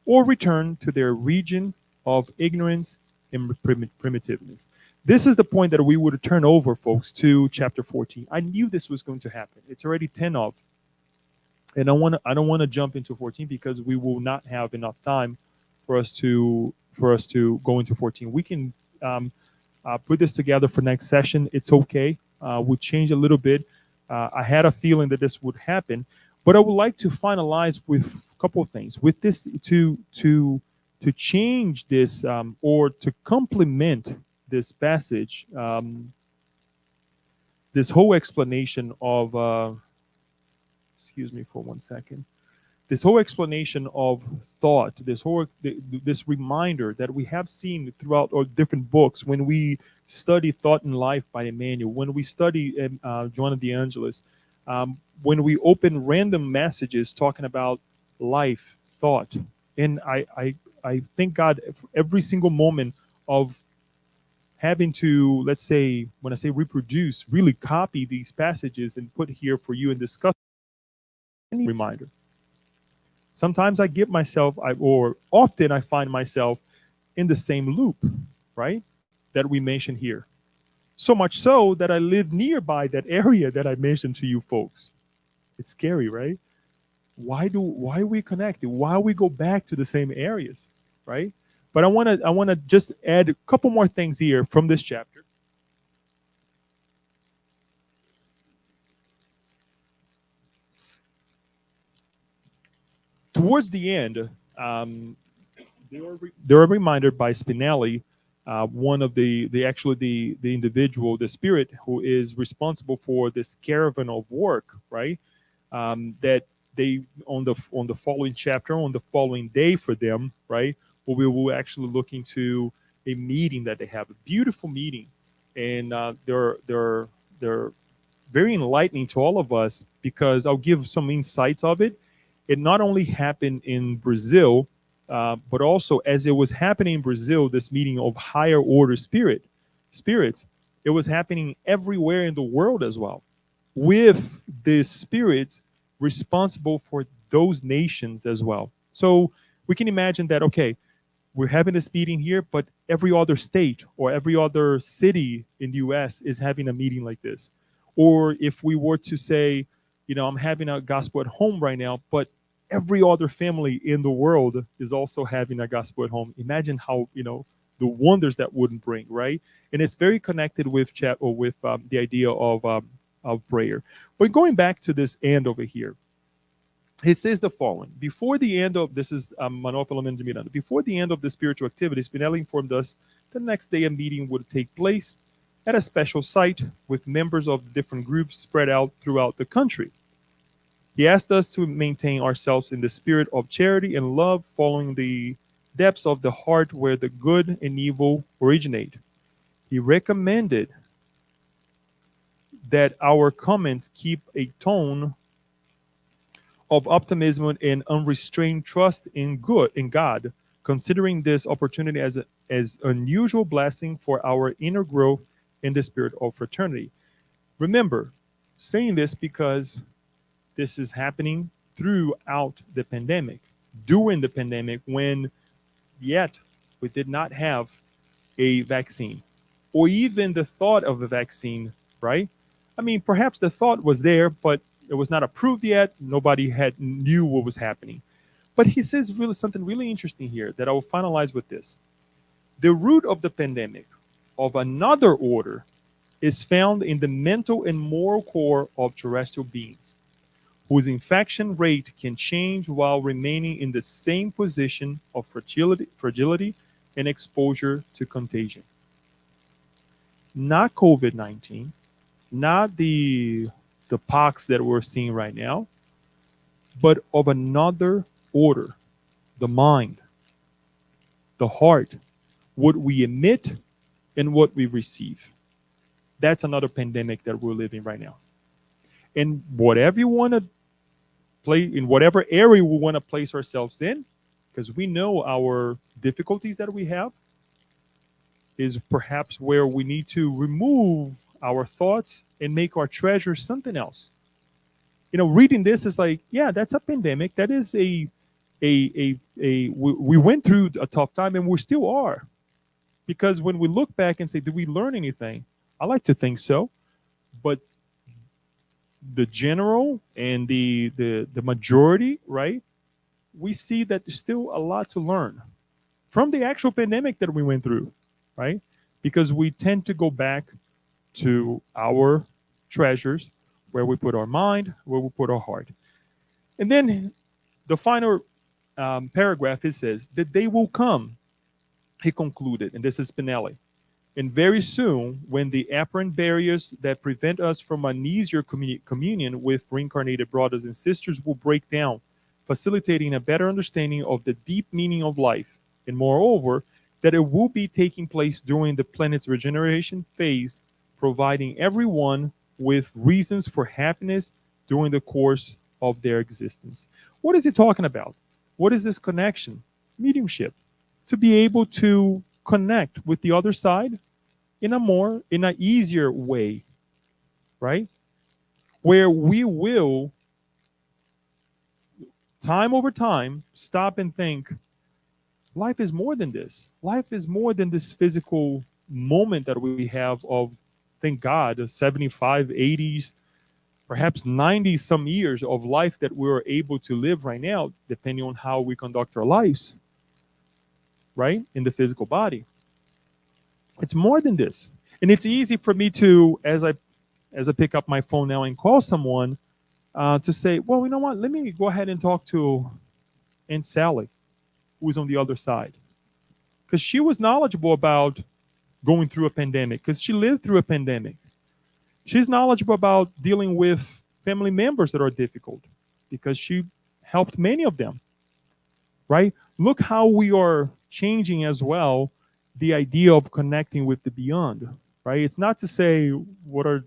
or return to their region of ignorance and primitiveness. This is the point that we would turn over, folks, to chapter 14. I knew this was going to happen. It's already 10 of, and I don't want to jump into 14 because we will not have enough time for us to go into 14. We can put this together for next session. It's okay. We'll change a little bit. I had a feeling that this would happen, but I would like to finalize with a couple of things. With this, to change this or to complement this passage, this whole explanation of, excuse me for one second, this whole explanation of thought, this reminder that we have seen throughout our different books when we study Thought and Life by Emmanuel, when we study Joanna de Angelis, when we open random messages talking about life, thought, and I thank God for every single moment of having to, let's say, when I say reproduce, really copy these passages and put here for you and discuss. Any reminder. Sometimes I get myself, or often I find myself in the same loop, right, that we mentioned here. So much so that I live nearby that area that I mentioned to you folks. It's scary, right? Why we connected? Why we go back to the same areas, right? But I wanna just add a couple more things here from this chapter. Towards the end, they were reminded by Spinelli, one of the individual, the spirit who is responsible for this caravan of work, right? That they on the following chapter, on the following day for them, right? We will actually look into a meeting that they have, a beautiful meeting, and they're very enlightening to all of us because I'll give some insights of it. It not only happened in Brazil, but also as it was happening in Brazil, this meeting of higher order spirits, it was happening everywhere in the world as well, with the spirits responsible for those nations as well. So we can imagine that, okay, we're having this meeting here, but every other state or every other city in the US is having a meeting like this. Or if we were to say, I'm having a gospel at home right now, but every other family in the world is also having a gospel at home. Imagine how, the wonders that wouldn't bring, right? And it's very connected with chat or with the idea of prayer. But going back to this end over here, he says the following: before the end of this is Manuel de Miranda. Before the end of the spiritual activity, Spinelli informed us the next day a meeting would take place at a special site with members of different groups spread out throughout the country. He asked us to maintain ourselves in the spirit of charity and love, following the depths of the heart where the good and evil originate. He recommended that our comments keep a tone of optimism and unrestrained trust in God, considering this opportunity as unusual blessing for our inner growth in the spirit of fraternity. Remember, saying this because this is happening throughout the pandemic, during the pandemic, when yet we did not have a vaccine or even the thought of a vaccine, right? I mean, perhaps the thought was there, but it was not approved yet. Nobody had knew what was happening. But he says really something really interesting here that I will finalize with this. The root of the pandemic of another order is found in the mental and moral core of terrestrial beings, whose infection rate can change while remaining in the same position of fragility and exposure to contagion. Not COVID-19, not the pox that we're seeing right now, but of another order: the mind, the heart, what we emit and what we receive. That's another pandemic that we're living right now. And whatever you want to play in, whatever area we want to place ourselves in, because we know our difficulties that we have, is perhaps where we need to remove our thoughts and make our treasure something else. Reading this is like, yeah, that's a pandemic. That is we went through a tough time and we still are. Because when we look back and say, did we learn anything? I like to think so. But the general and the majority, right? We see that there's still a lot to learn from the actual pandemic that we went through, right? Because we tend to go back to our treasures, where we put our mind, where we put our heart. And then the final paragraph, it says, the day will come, he concluded, and this is Spinelli, and very soon, when the apparent barriers that prevent us from an easier communion with reincarnated brothers and sisters will break down, facilitating a better understanding of the deep meaning of life, and moreover, that it will be taking place during the planet's regeneration phase, providing everyone with reasons for happiness during the course of their existence. What is he talking about? What is this connection? Mediumship. To be able to connect with the other side in an easier way, right? Where we will, time over time, stop and think, life is more than this. Life is more than this physical moment that we have of, thank God, 75, 80s, perhaps 90 some years of life that we're able to live right now, depending on how we conduct our lives, right? In the physical body. It's more than this. And it's easy for me to, as I pick up my phone now and call someone, to say, well, you know what? Let me go ahead and talk to Aunt Sally, who's on the other side. Because she was knowledgeable about going through a pandemic, because she lived through a pandemic. She's knowledgeable about dealing with family members that are difficult, because she helped many of them, right? Look how we are changing as well the idea of connecting with the beyond, right? It's not to say what are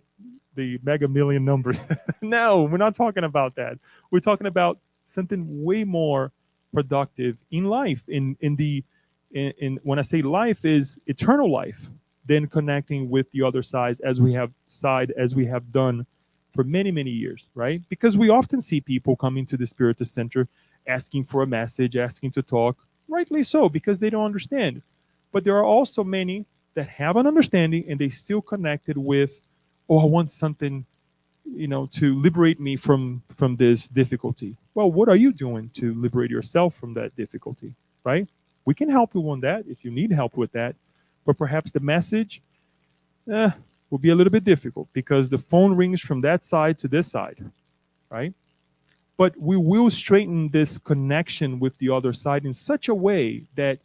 the mega million numbers. No, we're not talking about that. We're talking about something way more productive in life. In when I say life, is eternal life, then connecting with the other side as we have done for many, many years, right? Because we often see people coming to the Spiritist Center asking for a message, asking to talk, rightly so, because they don't understand. But there are also many that have an understanding and they still connected with, oh, I want something, to liberate me from this difficulty. Well, what are you doing to liberate yourself from that difficulty, right? We can help you on that if you need help with that, but perhaps the message will be a little bit difficult because the phone rings from that side to this side, right? But we will straighten this connection with the other side in such a way that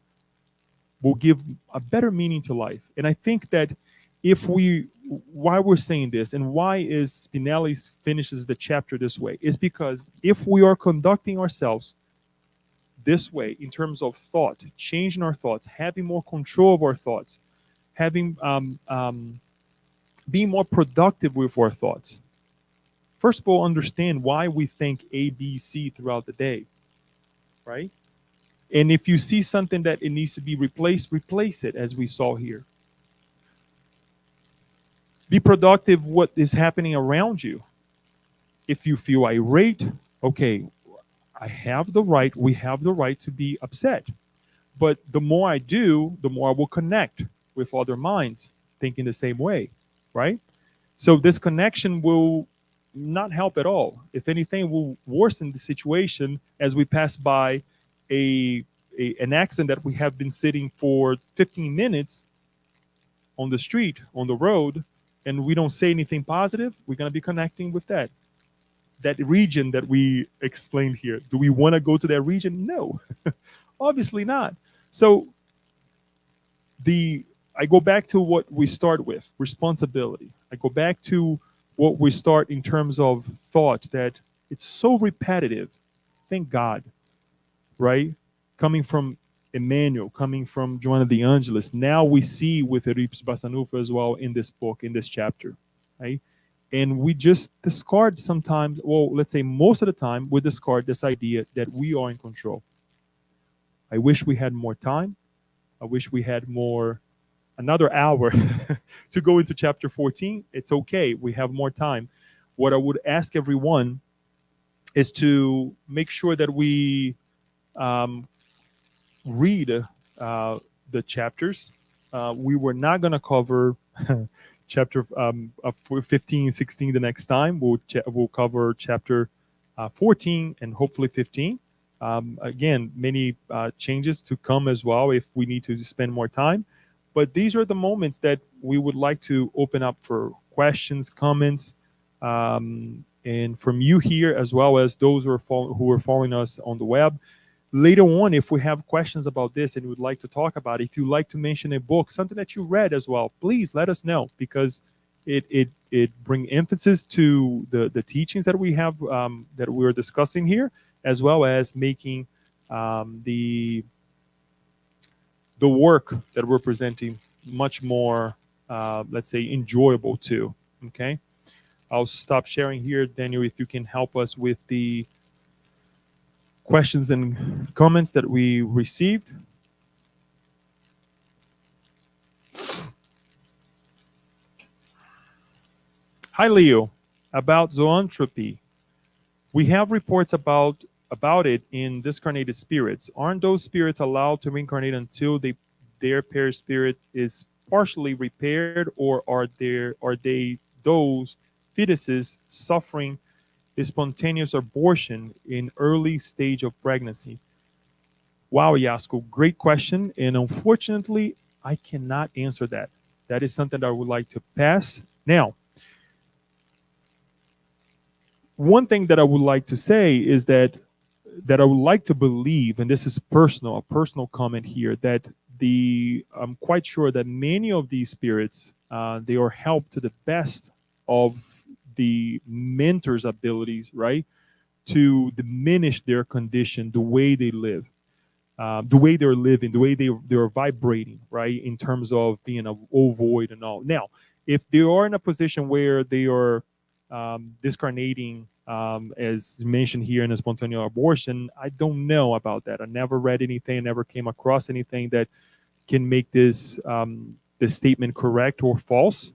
will give a better meaning to life. And I think that if we, why we're saying this and why is Spinelli finishes the chapter this way is because if we are conducting ourselves this way in terms of thought, changing our thoughts, having more control of our thoughts, having being more productive with our thoughts. First of all, understand why we think A, B, C throughout the day, right? And if you see something that it needs to be replaced, replace it, as we saw here. Be productive what is happening around you. If you feel irate, okay, we have the right to be upset. But the more I do, the more I will connect with other minds thinking the same way, right? So this connection will not help at all. If anything, it will worsen the situation as we pass by an accident that we have been sitting for 15 minutes on the street, on the road, and we don't say anything positive, we're going to be connecting with that region that we explained here. Do we want to go to that region? No, obviously not. So I go back to what we start with, responsibility. I go back to what we start in terms of thought, that it's so repetitive. Thank God, right? Coming from Emmanuel, coming from Joanna de Angelis. Now we see with Eurípides Bassanufo as well in this book, in this chapter, right? And we just discard sometimes, well, let's say most of the time, we discard this idea that we are in control. I wish we had more time. I wish we had another hour to go into chapter 14. It's okay. We have more time. What I would ask everyone is to make sure that we read the chapters. We were not going to cover chapter 15, 16 the next time. We'll cover chapter 14 and hopefully 15. Again, many changes to come as well if we need to spend more time. But these are the moments that we would like to open up for questions, comments, and from you here as well as those who are following us on the web. Later on, if we have questions about this and would like to talk about it, if you like to mention a book, something that you read as well, please let us know, because it brings emphasis to the teachings that we have that we're discussing here, as well as making the work that we're presenting much more, let's say, enjoyable too. Okay, I'll stop sharing here. Daniel, if you can help us with the questions and comments that we received. Hi, Leo. About zoanthropy, we have reports about it in discarnated spirits. Aren't those spirits allowed to reincarnate until their perispirit is partially repaired, or are they those fetuses suffering a spontaneous abortion in early stage of pregnancy? Wow, Yasko, great question. And unfortunately, I cannot answer that. That is something that I would like to pass. Now, one thing that I would like to say is that I would like to believe, and this is a personal comment here, that I'm quite sure that many of these spirits, they are helped to the best of the mentor's abilities, right, to diminish their condition, the way they live, the way they're living, the way they're vibrating, right, in terms of being a ovoid and all. Now, if they are in a position where they are discarnating, as mentioned here in a spontaneous abortion, I don't know about that. I never read anything, never came across anything that can make this statement correct or false.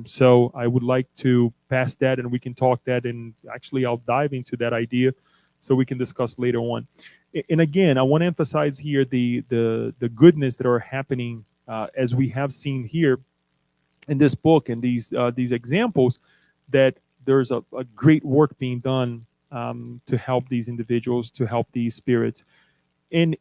So I would like to pass that, and we can talk that, and actually I'll dive into that idea so we can discuss later on. And again, I want to emphasize here the goodness that are happening as we have seen here in this book and these examples, that there's a great work being done to help these individuals, to help these spirits. And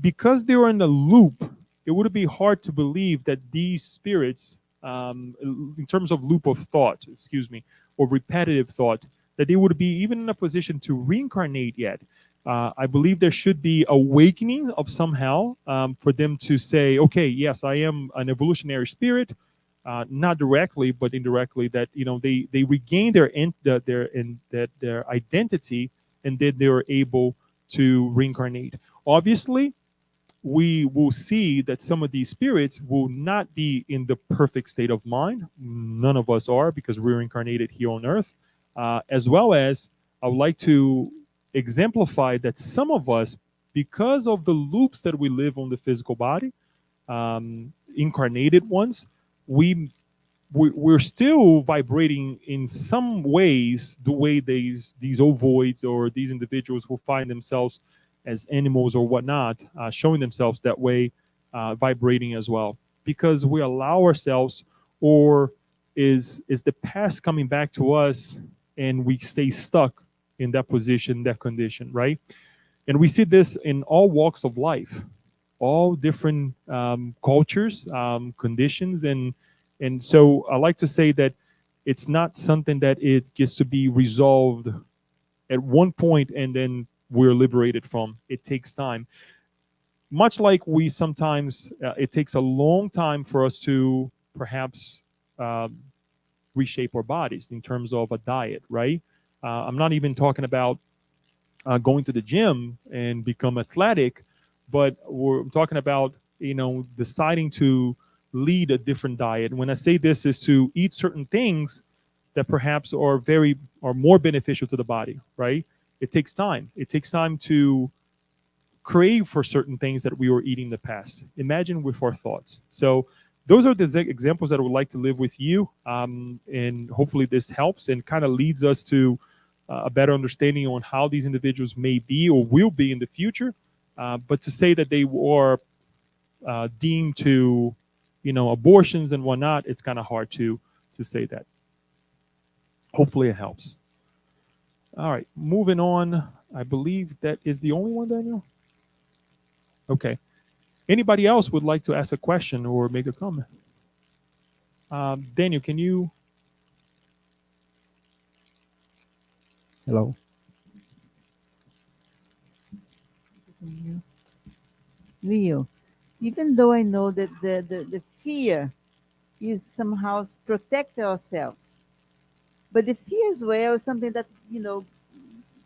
because they were in a loop, it would be hard to believe that these spirits, in terms of loop of thought, excuse me, or repetitive thought, that they would be even in a position to reincarnate yet. I believe there should be awakening of somehow for them to say, okay, yes, I am an evolutionary spirit, not directly but indirectly. That they regain their identity, and then they are able to reincarnate. Obviously, we will see that some of these spirits will not be in the perfect state of mind. None of us are, because we're incarnated here on earth. As well as, I would like to exemplify that some of us, because of the loops that we live on the physical body, incarnated ones, we're still vibrating in some ways the way these ovoids or these individuals who find themselves as animals or whatnot, showing themselves that way, vibrating as well, because we allow ourselves, or is the past coming back to us, and we stay stuck in that position, that condition, right? And we see this in all walks of life, all different cultures, conditions, and so I like to say that it's not something that it gets to be resolved at one point and then we're liberated from. It takes time. Much like we sometimes, it takes a long time for us to perhaps reshape our bodies in terms of a diet, right? I'm not even talking about going to the gym and become athletic, but we're talking about, deciding to lead a different diet. And when I say this, is to eat certain things that perhaps are more beneficial to the body, right? It takes time. It takes time to crave for certain things that we were eating in the past. Imagine with our thoughts. So those are the examples that I would like to live with you. And hopefully this helps and kind of leads us to a better understanding on how these individuals may be or will be in the future. But to say that they were deemed to, abortions and whatnot, it's kind of hard to say that. Hopefully it helps. All right, moving on. I believe that is the only one, Daniel. Okay. Anybody else would like to ask a question or make a comment? Daniel, can you? Hello. Leo, even though I know that the fear is somehow to protect ourselves, but the fear as well is something that,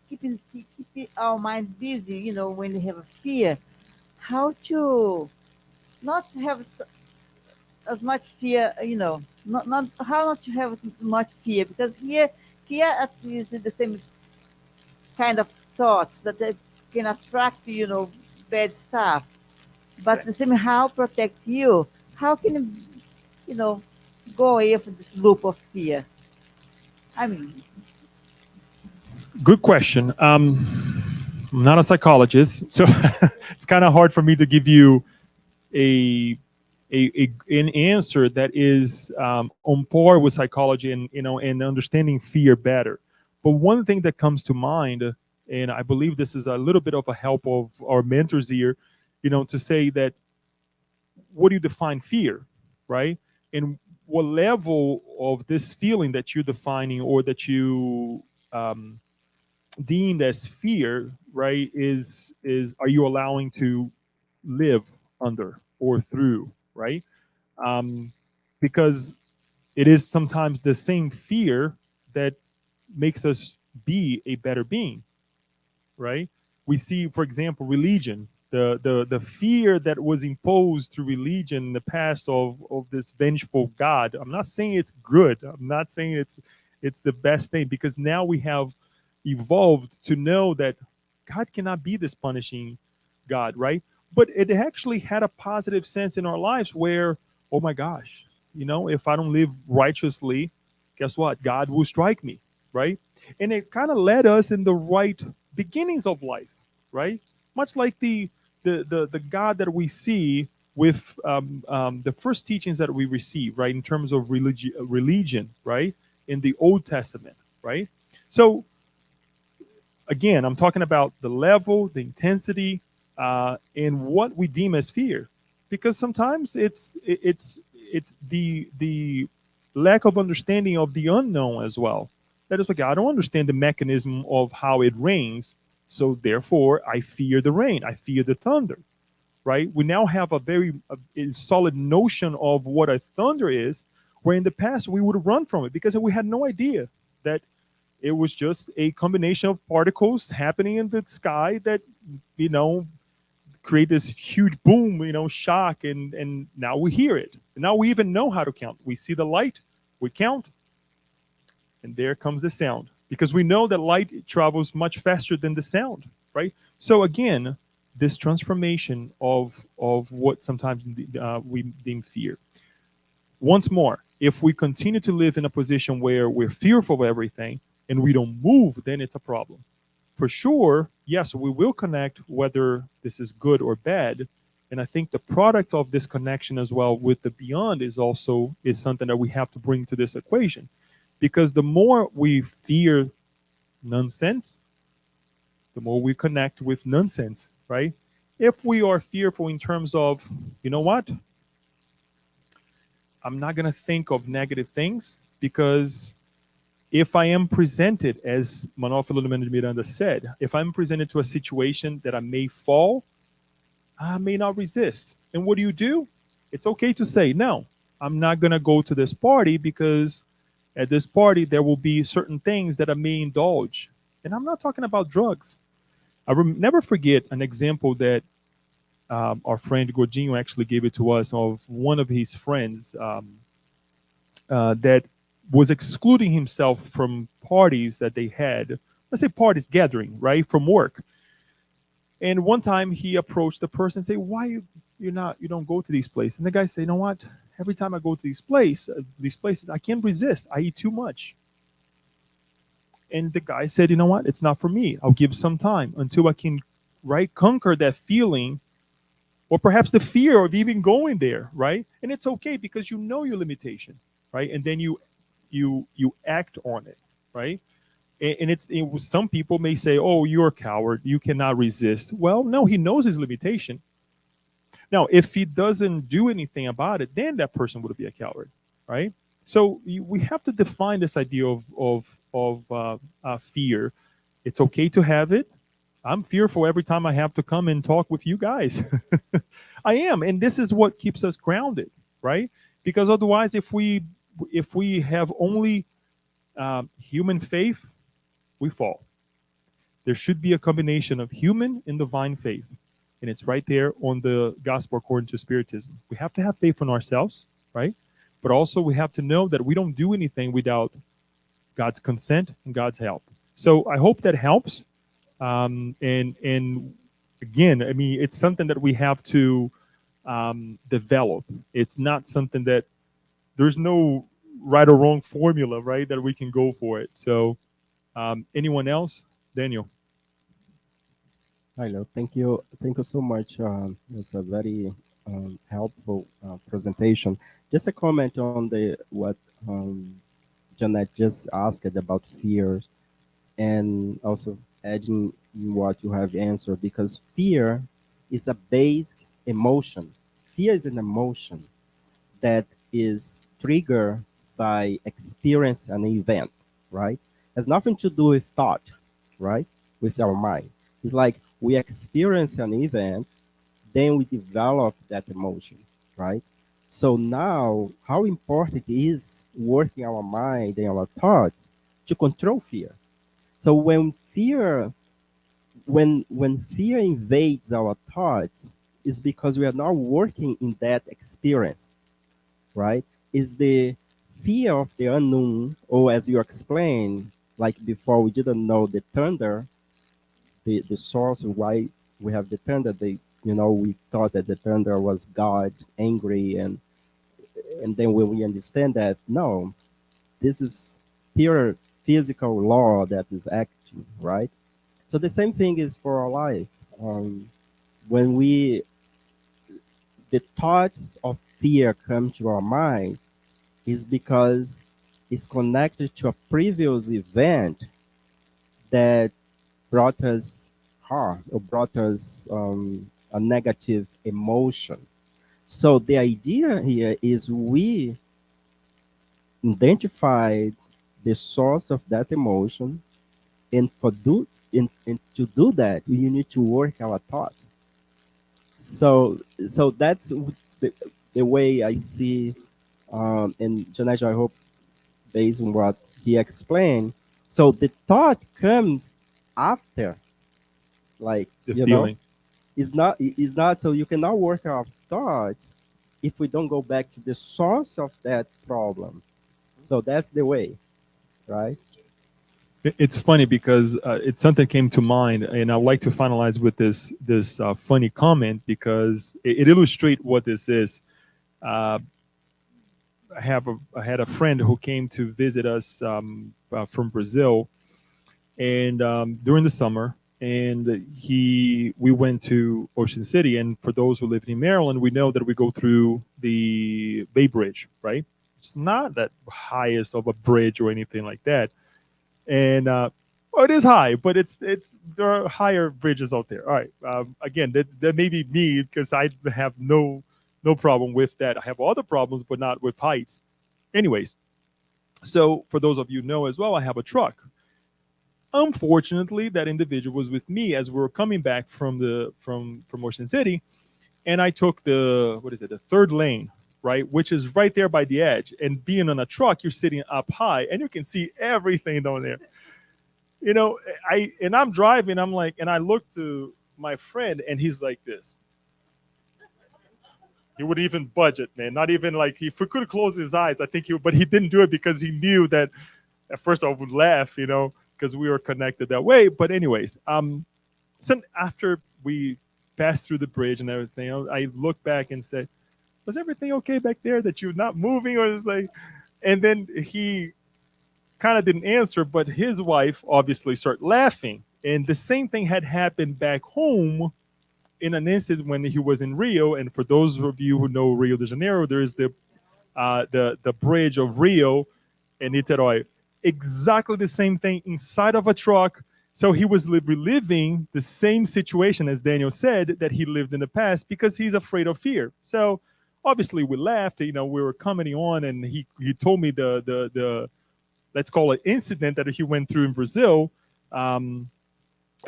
keep our mind busy, when we have a fear, how to not have as much fear, not how not to have as much fear, because fear at least is the same kind of thoughts that they can attract, bad stuff. But the same how protect you. How can you know, go away from this loop of fear? I mean, Good question. I'm not a psychologist, so it's kind of hard for me to give you a, an answer that is on par with psychology and and understanding fear better. But one thing that comes to mind, and I believe this is a little bit of a help of our mentors here, to say that, what do you define fear, right? And what level of this feeling that you're defining or that you deemed as fear, right, is are you allowing to live under or through, right? um, because it is sometimes the same fear that makes us be a better being, right? We see, for example, religion, the fear that was imposed through religion in the past of this vengeful God. I'm not saying it's good. I'm not saying it's the best thing, because now we have evolved to know that God cannot be this punishing God, right? But it actually had a positive sense in our lives where, oh my gosh, if I don't live righteously, guess what? God will strike me, right? And it kind of led us in the right beginnings of life, right? Much like the God that we see with the first teachings that we receive, right, in terms of religion, right, in the Old Testament, right? So again, I'm talking about the level, the intensity, and what we deem as fear, because sometimes it's the lack of understanding of the unknown as well. That is like, I don't understand the mechanism of how it rains, so therefore I fear the rain, I fear the thunder, right? We now have a solid notion of what a thunder is, where in the past we would have run from it because we had no idea that it was just a combination of particles happening in the sky that, you know, create this huge boom, shock, and now we hear it. Now we even know how to count. We see the light, we count, and there comes the sound. Because we know that light travels much faster than the sound, right? So again, this transformation of what sometimes we deem fear. Once more, if we continue to live in a position where we're fearful of everything and we don't move, then it's a problem. For sure, yes, we will connect whether this is good or bad. And I think the product of this connection as well with the beyond is something that we have to bring to this equation. Because the more we fear nonsense, the more we connect with nonsense, right? If we are fearful in terms of, you know what, I'm not going to think of negative things, because if I am presented, as Manuel de Miranda said, if I'm presented to a situation that I may fall, I may not resist. And what do? It's okay to say, no, I'm not going to go to this party because at this party there will be certain things that I may indulge. And I'm not talking about drugs. Never forget an example that our friend Gordinho actually gave it to us of one of his friends that was excluding himself from parties that they had. Let's say parties, gathering, right, from work. And one time he approached the person and say, "Why you don't go to these places?" And the guy said, "You know what? Every time I go to these places, I can't resist. I eat too much." And the guy said, "You know what? It's not for me. I'll give some time until I can, right, conquer that feeling, or perhaps the fear of even going there, right? And it's okay because you know your limitation, right? And then you act on it, right? And some people may say, "Oh, you're a coward. You cannot resist." Well, no, he knows his limitation. Now, if he doesn't do anything about it, then that person would be a coward, right? So we have to define this idea of fear. It's okay to have it. I'm fearful every time I have to come and talk with you guys. I am, and this is what keeps us grounded, right? Because otherwise, if we have only human faith, we fall. There should be a combination of human and divine faith, and it's right there on the gospel according to Spiritism. We have to have faith in ourselves, right? But also we have to know that we don't do anything without God's consent and God's help. So I hope that helps. And again, I mean, it's something that we have to develop. It's not something that there's no right or wrong formula, right? That we can go for it. So, anyone else? Daniel. Hello, thank you so much. It's a very helpful presentation. Just a comment on the what Janet just asked about fears, and also adding what you have answered, because fear is a basic emotion. Fear is an emotion that is triggered by experience an event, right? Has nothing to do with thought, right? With our mind. It's like we experience an event, then we develop that emotion, right? So now, how important it is working our mind and our thoughts to control fear. So when fear invades our thoughts, is because we are not working in that experience, right? Is the fear of the unknown, or as you explained, like before, we didn't know the thunder, the source of why we have the thunder. We thought that the thunder was God angry, and then when we understand that, no, this is pure physical law that is acting, right? So the same thing is for our life. Um, when the thoughts of fear come to our mind, is because it's connected to a previous event that brought us harm or brought us a negative emotion. So the idea here is we identify the source of that emotion, and and to do that, you need to work our thoughts. So that's the, the way I see. And Janesh, I hope based on what he explained. So the thought comes after, like, The feeling. it's not so you cannot work our thoughts if we don't go back to the source of that problem. So that's the way, right? It's funny because it's something came to mind, and I'd like to finalize with this funny comment because it illustrates what this is. Uh, I had a friend who came to visit us from Brazil, and during the summer, and we went to Ocean City. And for those who live in Maryland, we know that we go through the Bay Bridge, right? It's not that highest of a bridge or anything like that, and well, it is high, but it's there are higher bridges out there. All right, again, that may be me because I have no problem with that. I have other problems, but not with heights. Anyways, so for those of you who know as well, I have a truck. Unfortunately, that individual was with me as we were coming back from Ocean City, and I took the what is it, the third lane, right, which is right there by the edge. And being on a truck, you're sitting up high, and you can see everything down there. You know, I'm driving. I'm like, and I look to my friend, and he's like this. He wouldn't even budge it, man. Not even like if we could close his eyes, I think he would, but he didn't do it because he knew that at first I would laugh, because we were connected that way. But anyways, so after we passed through the bridge and everything, I looked back and said, "Was everything okay back there? That you're not moving?" Or it's like, and then he kind of didn't answer, but his wife obviously started laughing. And the same thing had happened back home in an incident when he was in Rio. And for those of you who know Rio de Janeiro, there is the bridge of Rio and Niterói. Exactly the same thing inside of a truck. So he was reliving the same situation as Daniel said that he lived in the past because he's afraid of fear. So obviously we laughed. We were commenting on, and he told me the let's call it incident that he went through in Brazil.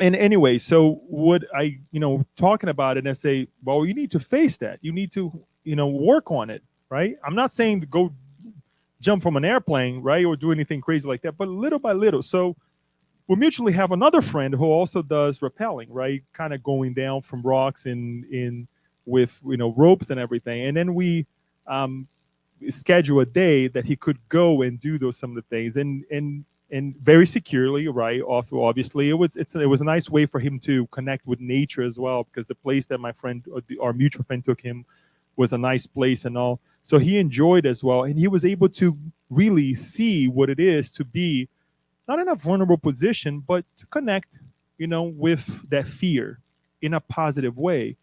And anyway, so what I, talking about it, and I say, well, you need to face that. You need to, work on it, right? I'm not saying to go jump from an airplane, right, or do anything crazy like that, but little by little. So we mutually have another friend who also does rappelling, right, kind of going down from rocks in with ropes and everything, and then we um, schedule a day that he could go and do those some of the things, and very securely, right? Obviously, it was a nice way for him to connect with nature as well, because the place that my friend, our mutual friend, took him was a nice place and all. So he enjoyed as well, and he was able to really see what it is to be not in a vulnerable position, but to connect, with that fear in a positive way.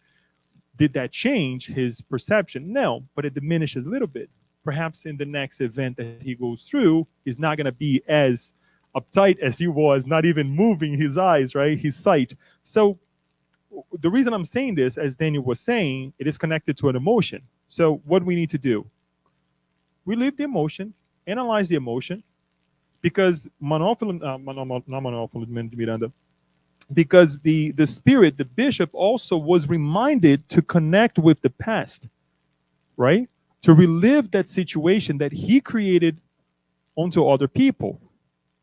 Did that change his perception? No, but it diminishes a little bit. Perhaps in the next event that he goes through, he's not going to be as uptight as he was, not even moving his eyes, right? His sight. So the reason I'm saying this, as Daniel was saying, it is connected to an emotion. So what we need to do, relieve the emotion, analyze the emotion, because Manuel, not Manuel de Miranda, because the spirit, the bishop, also was reminded to connect with the past, right? To relive that situation that he created onto other people,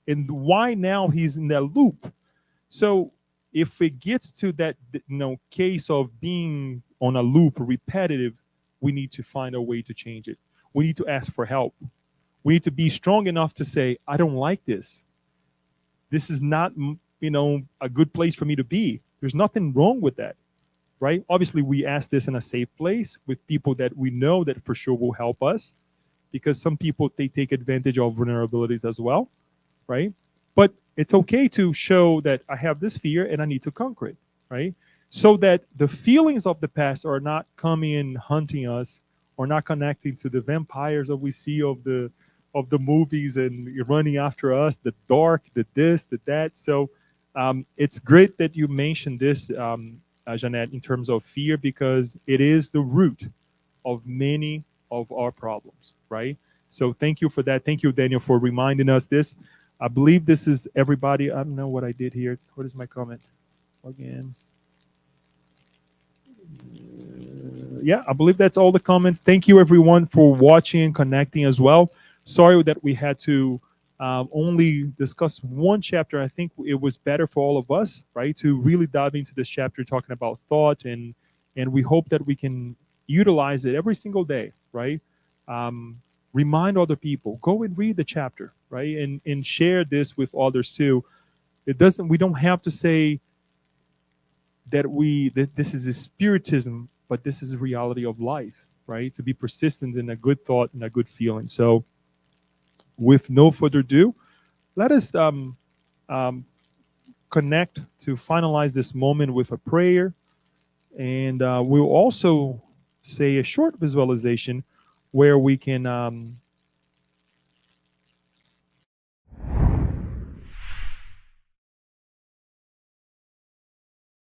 and why now he's in that loop. So if it gets to that case of being on a loop, repetitive, we need to find a way to change it. We need to ask for help. We need to be strong enough to say, I don't like this. This is not a good place for me to be. There's nothing wrong with that, right? Obviously, we ask this in a safe place with people that we know that for sure will help us, because some people, they take advantage of vulnerabilities as well, right? But it's okay to show that I have this fear and I need to conquer it, right? So that the feelings of the past are not coming and hunting us, or not connecting to the vampires that we see of the movies and running after us, the dark, the this, the that. So it's great that you mentioned this, Jeanette, in terms of fear, because it is the root of many of our problems, right? So thank you for that. Thank you, Daniel, for reminding us this. I believe this is everybody. I don't know what I did here. What is my comment? Again. Yeah, I believe that's all the comments. Thank you, everyone, for watching and connecting as well. Sorry that we had to only discuss one chapter. I think it was better for all of us, right, to really dive into this chapter talking about thought, and we hope that we can utilize it every single day, right? Remind other people, go and read the chapter, right, and share this with others too. It doesn't. We don't have to say that this is a spiritism, but this is a reality of life, right? To be persistent in a good thought and a good feeling. So, with no further ado, let us um, connect to finalize this moment with a prayer, and we'll also say a short visualization where we can